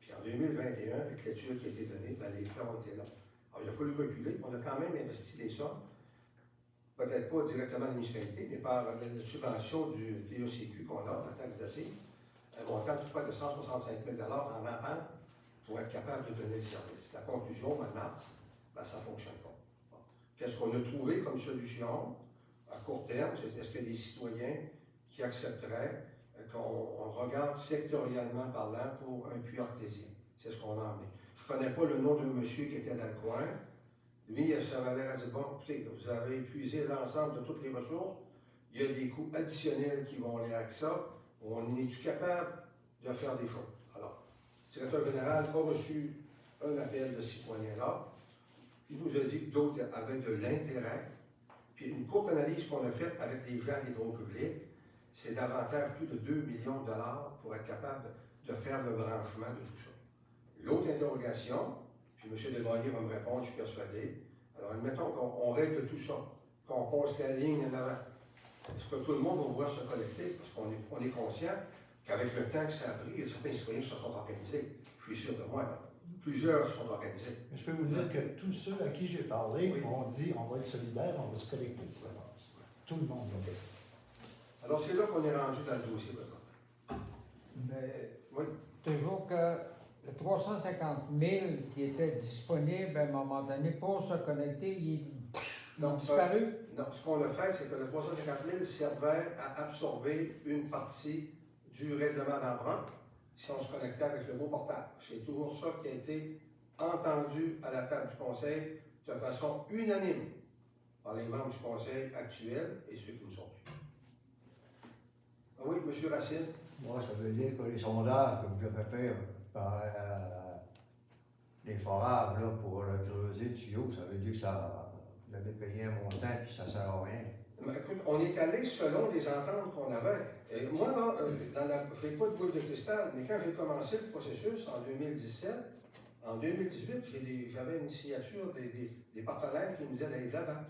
puis en 2021, avec l'étude qui a été donnée, ben, les frais ont été là. Alors, il a fallu reculer, on a quand même investi des sommes, peut-être pas directement la municipalité, mais par la subvention du TECQ qu'on a, la taxe d'assises, un montant toutefois de 165 000 en attente pour être capable de donner le service. La conclusion, au mois de mars, ben, ça ne fonctionne pas. Bon. Qu'est-ce qu'on a trouvé comme solution à court terme? Est-ce qu'il y a des citoyens qui accepteraient qu'on regarde sectoriellement parlant pour un puits artésien? C'est ce qu'on a emmené. Je ne connais pas le nom d'un monsieur qui était dans le coin. Lui, ça m'avait dit, bon, écoutez, vous avez épuisé l'ensemble de toutes les ressources, il y a des coûts additionnels qui vont aller avec ça. On est-tu capable de faire des choses? Alors, le directeur général a reçu un appel de citoyens-là. Il nous a dit que d'autres avaient de l'intérêt. Puis une courte analyse qu'on a faite avec les gens d'Hydro-Public, c'est davantage plus de 2 millions de dollars pour être capable de faire le branchement de tout ça. L'autre interrogation, puis M. Desmarais va me répondre, je suis persuadé. Alors, admettons qu'on règle tout ça, qu'on passe la ligne en avant. Est-ce que tout le monde va pouvoir se collecter? Parce qu'on est conscient qu'avec le temps que ça a pris, certains citoyens se sont organisés. Je suis sûr de moi, là. Plusieurs se sont organisés. Mais je peux vous dire que tous ceux à qui j'ai parlé m'ont dit on va être solidaires, on va se collecter. Tout le monde va dire. Alors, c'est là qu'on est rendu dans le dossier, présentement. Mais Oui. toujours que le 350 000 qui était disponible à un moment donné pour se connecter, ils ont disparu. Non, ce qu'on a fait, c'est que le 350 000 servait à absorber une partie du règlement d'emprunt si on se connectait avec le mot portable. C'est toujours ça qui a été entendu à la table du Conseil de façon unanime par les membres du Conseil actuels et ceux qui ne sont plus. Ah oui, M. Racine. Moi, ça veut dire que les sondages que vous avez fait par les forages là, pour le creuser de tuyau, ça veut dire que ça, vous avez payé un montant et ça ne sert à rien. Mais écoute, on est allé selon les ententes qu'on avait. Et moi, là, je n'ai pas de boule de cristal, mais quand j'ai commencé le processus en 2017, en 2018, j'avais une signature des partenaires qui me disaient d'aller de l'avant. Alors,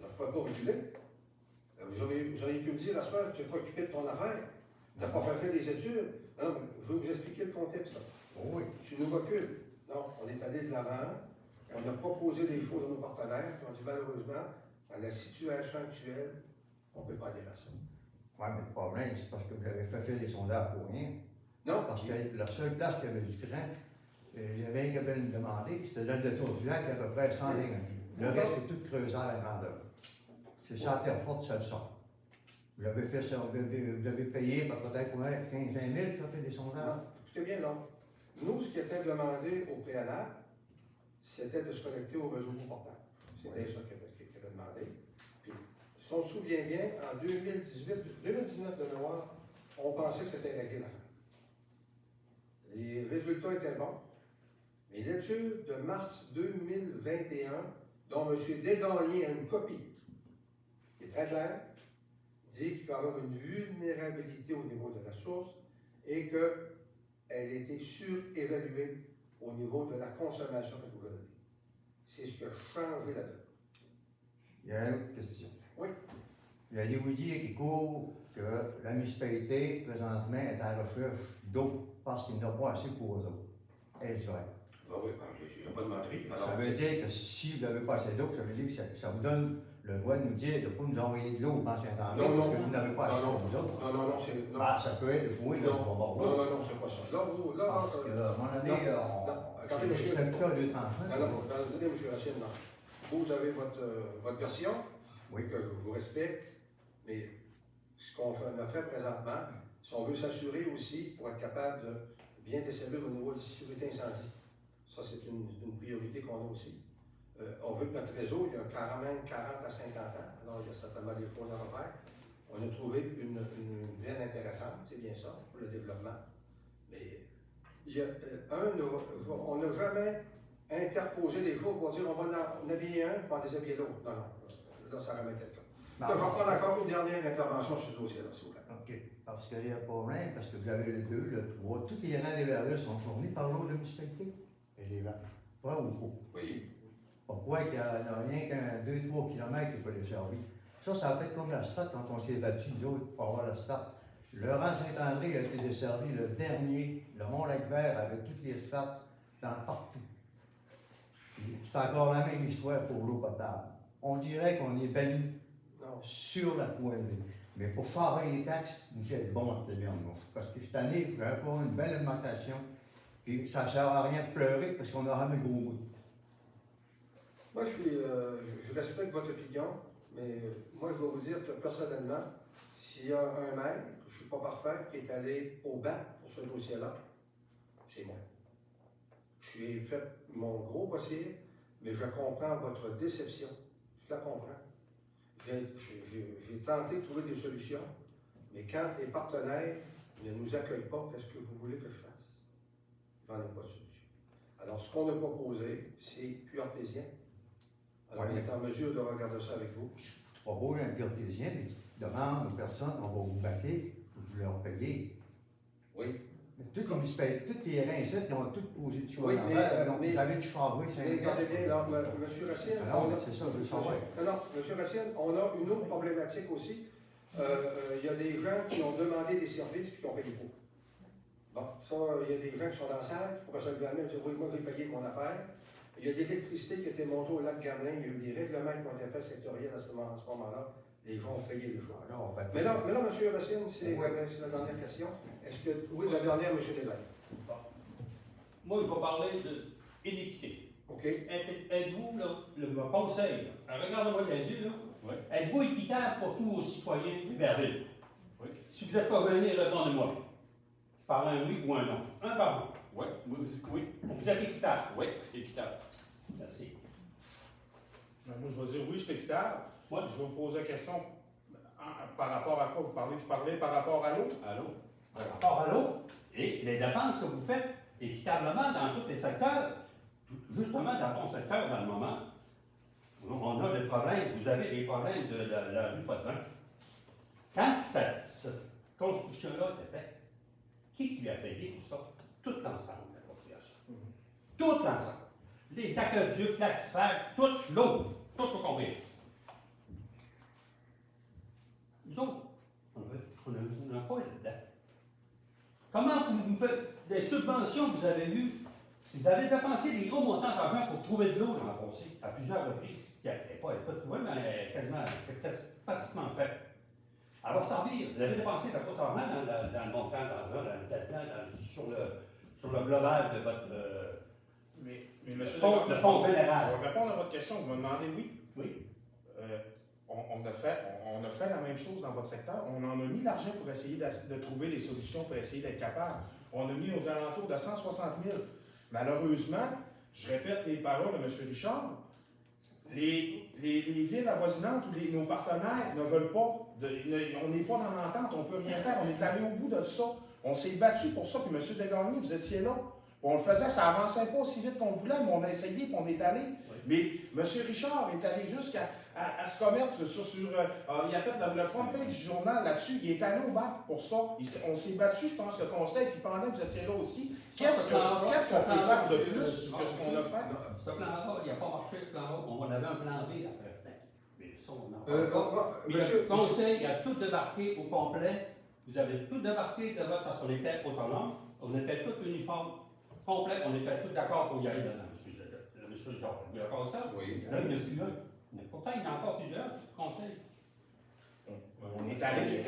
je ne pouvais pas reculer. Vous auriez pu me dire, à ce moment, tu n'es pas occupé de ton affaire. Tu n'as pas fait faire des études. Non, je vais vous expliquer le contexte. Là. Oui. Tu nous recules. Non, on est allé de l'avant. On a proposé des choses à nos partenaires. Puis on dit, malheureusement, dans la situation actuelle, on ne peut pas aller à ça. Oui, mais le problème, c'est parce que vous avez fait faire des sondages pour rien. Non. Parce que la seule place qui avait du train, il y avait un qui avait demandé, c'était dans le détour du lac, à peu près 100 lignes. Le reste, c'est tout creusé à la grandeur. C'est ça, la terre forte, ça le sort. Vous avez fait ça, vous avez payé peut-être 15-20 000, ça fait des sondages. Non, écoutez bien, non. Nous, ce qui était demandé au préalable, c'était de se connecter au réseau portable. C'était ça qui était demandé. Puis, si on se souvient bien, en 2019 de mémoire, on pensait que c'était réglé l'affaire. Les résultats étaient bons, mais l'étude de mars 2021, dont M. Desgagnés a une copie, qui est très claire, dit qu'il peut y avoir une vulnérabilité au niveau de la source et qu'elle a été surévaluée au niveau de la consommation que vous donnez. C'est ce qui a changé la donne. Il y a une autre question. Oui. Il y a des oui-dire qui courent que la municipalité, présentement, est en recherche d'eau parce qu'il n'y en a pas assez pour eux autres. Est-ce vrai? Ben oui, je n'ai pas demandé. Ça veut dire que si vous n'avez pas assez d'eau, ça veut dire que ça vous donne le droit de nous dire de ne pas nous envoyer de l'eau dans Saint-André parce que vous n'avez pas assez d'eau. Non, c'est. Ah, ça peut être oui, là, c'est pas bon. Non, c'est pas ça. Là, parce que, à un moment donné, attendez, monsieur. C'est le cas de tranchement. Attendez, monsieur Racine, vous avez votre version, oui, que je vous respecte, mais ce qu'on a fait présentement, si on veut s'assurer aussi pour être capable de bien desservir au niveau de sécurité incendie, ça c'est une priorité qu'on a aussi. On veut que notre réseau, il y a quand même 40 à 50 ans, alors il y a certainement des choses à refaire. On a trouvé une veine intéressante, c'est bien ça, pour le développement. Mais il y a on n'a jamais interposé des choses pour dire on va en habiller un, pour en déshabiller l'autre. Non, là ça remet quelqu'un. Je vais prendre encore une dernière intervention sur ce dossier-là, s'il vous plaît. OK. Parce qu'il y a un problème, parce que vous avez le 2, le 3, tous les rangs des verres sont fournis par l'eau de la municipalité. Et les vaches. Vrai ou faux? Oui. Pourquoi il n'y a rien qu'un 2-3 km qui peut les servir? Ça a fait comme la STAT quand on s'est battu, nous autres, pour avoir la STAT. Le rang Saint-André a été desservi le dernier, le Mont-Lac-Vert, avec toutes les STAT partout. C'est encore la même histoire pour l'eau potable. On dirait qu'on est banni sur la croisée. Mais pour faire les taxes, vous êtes bon à tenir en mouche. Parce que cette année, vous allez avoir une belle augmentation. Puis ça ne sert à rien de pleurer parce qu'on aura mis le gros bout. Moi, je respecte votre opinion, mais moi, je vais vous dire que personnellement, s'il y a un maire, je ne suis pas parfait, qui est allé au bas pour ce dossier-là, c'est moi. J'ai fait mon gros possible, mais je comprends votre déception. Je la comprends. J'ai tenté de trouver des solutions, mais quand les partenaires ne nous accueillent pas, qu'est-ce que vous voulez que je fasse? Il n'y en a pas de solution. Alors, ce qu'on a proposé, c'est plus artésien. Alors, on est en mesure de regarder ça avec vous. Tu proposes un cartésien, puis tu demandes aux personnes, on va vous baquer, vous leur payez. Oui. Mais tout comme ils se payent, tous les reins ici, ils ont tout posé de choix. Oui, mais vous avez tout chambré, c'est Mais regardez bien, là, M. Racine, Alors, c'est ça, je veux savoir. Non, M. Racine, on a une autre problématique aussi. Il y a des gens qui ont demandé des services et qui ont payé pour. Bon, ça, il y a des gens qui sont dans la salle, qui pourraient se lever à la main et dire oui, moi j'ai payé mon affaire. Il y a de l'électricité qui a été montée au lac Gamelin, il y a eu des règlements qui ont été faits sectoriels à ce moment-là. Les gens ont payé le choix. Mais là, M. Racine, c'est la dernière question. Est-ce que. Oui, la dernière, M. Desmarais. Moi, je vais parler d'inéquité. OK. Êtes-vous, le conseil, regardez-moi les yeux, là. Oui. Êtes-vous équitable pour tous aux citoyens de Berville? Oui. Si vous n'êtes pas venu, répondez-moi. Par un oui ou un non. Un par vous. Oui, oui. Vous êtes équitable? Oui, c'est équitable. Merci. Moi, je vais dire oui, je suis équitable. Moi, je vais vous poser la question par rapport à quoi vous parlez? Vous parlez par rapport à l'eau? Allô? Par rapport à l'eau et les dépenses que vous faites équitablement dans tous les secteurs, justement dans ton secteur, dans le moment, on a des problèmes, vous avez des problèmes de la rue Potvin. Quand cette construction-là était faite, qui lui a payé pour ça? Tout l'ensemble de la population. Tout l'ensemble. Les aqueducs, la sphère, toute l'eau, tout au complet. Nous autres, on n'a pas là-dedans. Comment vous faites des subventions que vous avez eues? Vous avez dépensé des gros montants d'argent pour trouver de l'eau dans le passé, à plusieurs reprises. Qui n'était pas trouvé, mais quasiment, c'est pratiquement fait. Alors, ça revient. Vous avez dépensé de la grosse argent dans le montant d'argent, sur le global de votre Mais monsieur le fonds général. Je vais répondre à votre question. Vous me demandez oui. Oui. On a fait la même chose dans votre secteur. On en a mis de l'argent pour essayer de trouver des solutions, pour essayer d'être capable. On a mis aux alentours de 160 000. Malheureusement, je répète les paroles de M. Richard, les villes avoisinantes ou nos partenaires ne veulent pas, on n'est pas dans l'entente, on ne peut rien faire, on est allé au bout de tout ça. On s'est battu pour ça, puis M. Desgagnés, vous étiez là. On le faisait, ça avançait pas aussi vite qu'on voulait, mais on a essayé, puis on est allé. Oui. Mais M. Richard est allé jusqu'à se commettre il a fait le front page du journal là-dessus, il est allé au bac pour ça. On s'est battu, je pense, le conseil, puis pendant que vous étiez là aussi. Qu'est-ce qu'on peut faire de plus que ce qu'on a fait? Ce plan-là, il n'a pas marché, le plan-là. On avait un plan B après. Mais ça, on n'en parle pas. Mais le conseil a tout débarqué au complet. Vous avez tout débarqué devant parce qu'on était autonome. On était tous uniformes, complets. On était tous d'accord pour y aller dedans, monsieur Georges. Il y a encore ça? Oui. Là, il n'y en a plus un. Mais pourtant, il y en a encore plusieurs sur le conseil. On est allé.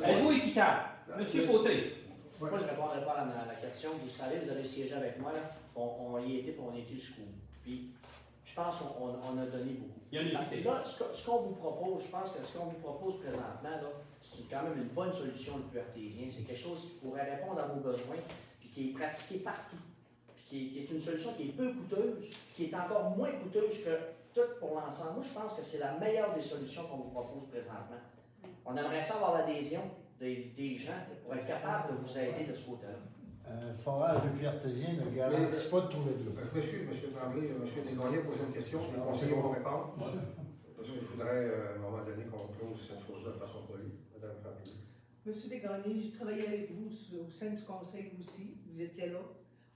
Êtes-vous équitable? Monsieur Côté. Moi, je ne répondrai pas à la question. Vous savez, vous avez siégé avec moi, là. On y était, puis on était jusqu'au bout. Puis, je pense qu'on a donné beaucoup. Il y a une équité. Là, ce qu'on vous propose, je pense que ce qu'on vous propose présentement, là, c'est quand même une bonne solution le plus artésien. C'est quelque chose qui pourrait répondre à vos besoins, puis qui est pratiqué partout. Puis qui est une solution qui est peu coûteuse, qui est encore moins coûteuse que tout pour l'ensemble. Moi, je pense que c'est la meilleure des solutions qu'on vous propose présentement. On aimerait ça avoir l'adhésion des gens pour être capable de vous aider de ce côté-là. Un forage de puits artésien ne garantit pas de trouver de l'eau. Excusez, M. Tremblay, M. Desgagnés a posé une question, les conseillers vont répondre. Parce que je voudrais, à un moment donné, qu'on close cette chose-là de façon polie. Mme Tremblay. Monsieur Desgagnés, j'ai travaillé avec vous au sein du conseil aussi. Vous étiez là.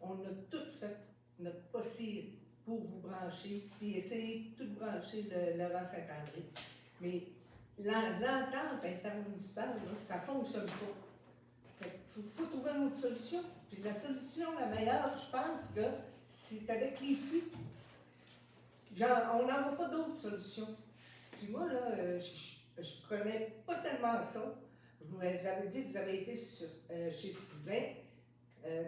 On a tout fait notre possible pour vous brancher, puis essayer de tout brancher de Laurent Saint-André. Mais l'entente intermunicipale, là, ça ne fonctionne pas. Il faut trouver une autre solution. Puis la solution la meilleure, je pense que c'est avec les puits. Genre, on n'en voit pas d'autres solutions. Puis moi, là, je ne connais pas tellement ça. Vous avez dit que vous avez été chez Sylvain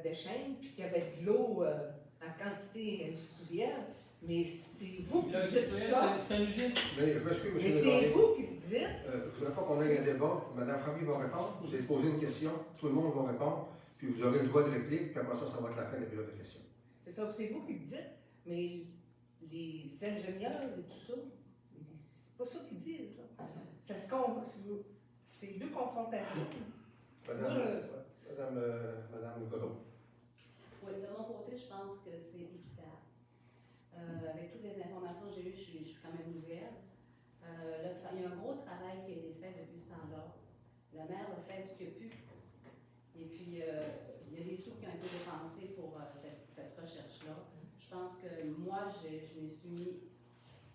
Deschênes, puis qu'il y avait de l'eau en quantité industrielle. Mais c'est vous qui dites ça. C'est une usine. Mais je m'excuse, M. Mais Desgagnés. c'est vous qui le dites. Je ne voudrais pas qu'on ait un débat. Mme Tremblay va répondre. Vous allez poser une question. Tout le monde va répondre. Puis vous aurez le droit de réplique. Puis après ça, ça va être la fin de la période de questions. C'est C'est ça, c'est vous qui le dites, mais les ingénieurs et tout ça, c'est pas ça qu'ils disent, ça. C'est deux confrontations. Madame Godot. Oui, de mon côté, je pense que c'est équitable. Avec toutes les informations que j'ai eues, je suis quand même nouvelle. Il y a un gros travail qui a été fait depuis ce temps-là. Le maire a fait ce qu'il a pu. Et puis, il y a des sous qui ont été dépensés pour cette recherche-là. Je pense que moi, je me suis mis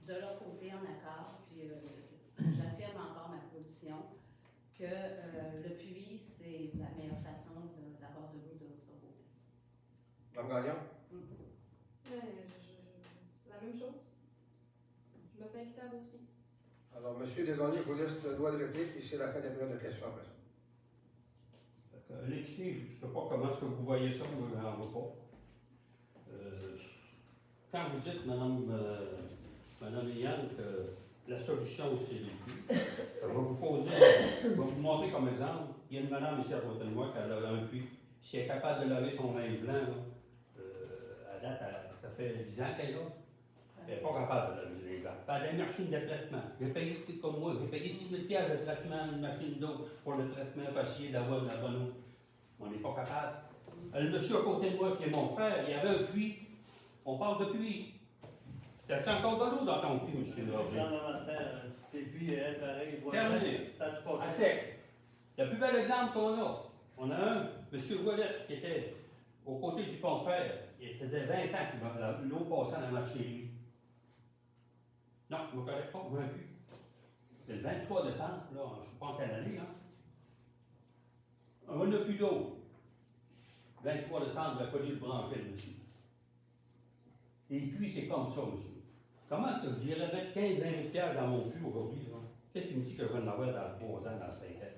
de leur côté en accord, puis j'affirme encore ma position que le puits, c'est la meilleure façon d'avoir de l'eau de l'autre côté. Mme Gagnon? La même chose. Je me sens équitable aussi. Alors, M. Desgagnés, je vous laisse le droit de réplique et c'est la fin des périodes de questions après ça. L'équité, je ne sais pas comment est-ce que vous voyez ça, moi, je n'en vois pas. Quand vous dites, Madame Yann, que la solution, c'est les puits, je vais vous montrer comme exemple. Il y a une madame ici à côté de moi qui a un puits. Si elle est capable de laver son linge blanc, là, à date, ça fait 10 ans qu'elle est là. Elle n'est pas capable de laver le linge blanc. Elle a des machines de traitement. J'ai payé, comme moi, j'ai payé 6 000 $ de traitement d'une machine d'eau pour le traitement passier d'avoir de la bonne eau. On n'est pas capable. Le monsieur à côté de moi, qui est mon frère, il y avait un puits. On parle de puits. T'as-tu encore de l'eau dans ton puits, monsieur Roger? Tes puits, pareil, terminé. À sec. Le plus bel exemple qu'on a, on a un, monsieur Ouellet, qui était au côté du pont de fer. Il faisait 20 ans que l'eau passait dans la marche chez lui. Non, vous ne connaissez pas, vous un puits. C'est le 23 décembre, là, je ne sais pas en quelle année, hein. On n'a plus d'eau. 23 décembre, il a fallu le brancher, le monsieur. Et puis, c'est comme ça, monsieur. Comment que je dirais mettre 15-20 000 $ dans mon puits aujourd'hui, là? Qu'est-ce qu'il me dit que je vais en avoir dans 3 ans, dans 5 ans?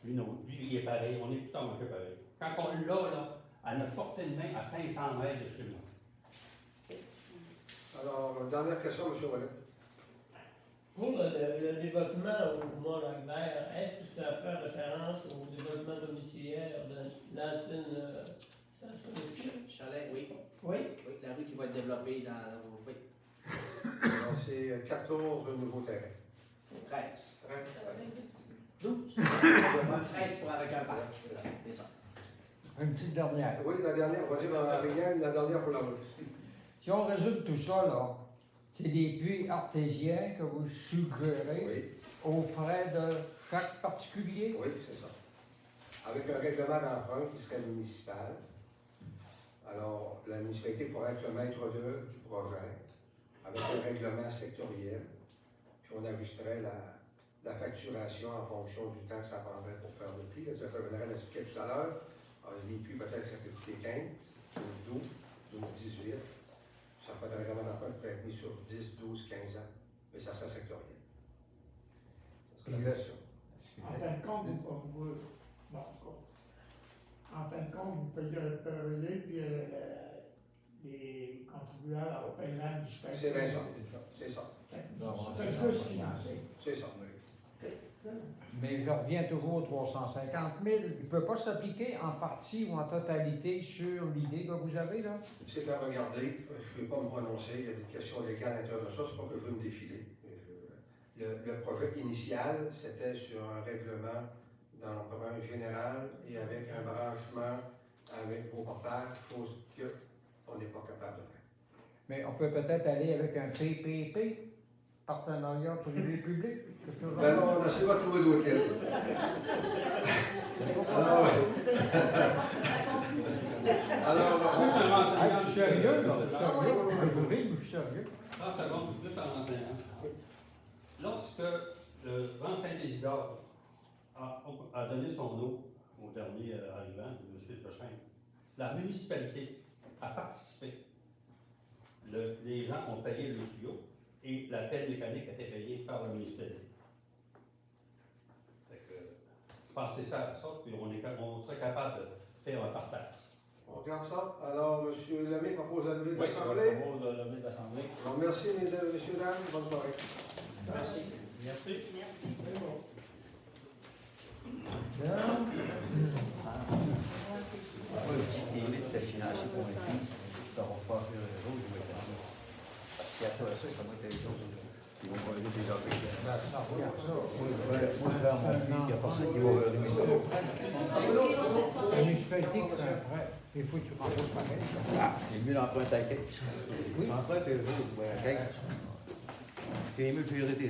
Lui, non. Lui, il est pareil. On est tout en manqué pareil. Quand on l'a, là, à notre portée de main, à 500 mètres de chez nous. Alors, dernière question, M. Ouellet. Pour le développement au Mont-Lac-Vert, est-ce que ça fait référence au développement domiciliaire de l'ancienne station de ski? Chalet, oui. Oui? Oui, la rue qui va être développée dans. Oui. Alors, c'est 14 nouveaux terrains. 13. 12. 13 pour avec un parc. C'est ça. Une petite dernière. Oui, la dernière, on va dire rien, la dernière pour la route. Si on résume tout ça, là, c'est des puits artésiens que vous suggérez aux frais de chaque particulier? Oui, c'est ça. Avec un règlement d'emprunt qui serait municipal. Alors, la municipalité pourrait être le maître d'œuvre du projet, avec un règlement sectoriel, puis on ajusterait la facturation en fonction du temps que ça prendrait pour faire le prix. Ça reviendrait à l'expliquer tout à l'heure. Les puits, peut-être que ça peut coûter 15, 12, 18. Ça peut être un règlement d'emprunt qui peut être mis sur 10, 12, 15 ans, mais ça serait sectoriel. C'est la question. En fin de compte, vous payeriez, puis les contribuables paieront du spectre. C'est bien ça. C'est ça. C'est juste financé. C'est ça. Mais je reviens toujours aux 350 000. Il ne peut pas s'appliquer en partie ou en totalité sur l'idée que vous avez, là? C'est à regarder. Je ne vais pas me prononcer. Il y a des questions légales à l'intérieur de ça. C'est pas que je veux me défiler. Le projet initial, c'était sur un règlement d'emprunt général et avec un branchement avec vos portages, chose qu'on n'est pas capable de faire. Mais on peut peut-être aller avec un PPP, partenariat privé-public. Ben non, on essaiera de trouver d'autres lettres. Alors, je suis sérieux, là. Je suis sérieux. 30 secondes, plus en enseignant. Lorsque le Grand Saint-Isidore a donné son eau au dernier arrivant, M. Trochin, la municipalité a participé. Les gens ont payé le tuyau et la pelle mécanique a été payée par la municipalité. Je pensais ça à ça, puis on serait capable de faire un partage. On regarde ça. Alors, M. Lemay propose à lever de Oui, l'Assemblée. je propose de lever de l'Assemblée. Alors, merci, messieurs, dames. Bonne soirée. Merci. Merci. Des limites financières pour un puits. t'auras pas à faire les autres, ils vont être là. Parce qu'après ça, ça va être les autres. Ils vont pas les développer. Moi, je vais à mon fils, il n'y a personne qui va revenir. La municipalité qui fait un prêt, il faut que tu rembourses pareil. C'est mieux d'emprunter à caisse. Oui. Emprunte, ouais, à caisse. C'est mieux de gérer tes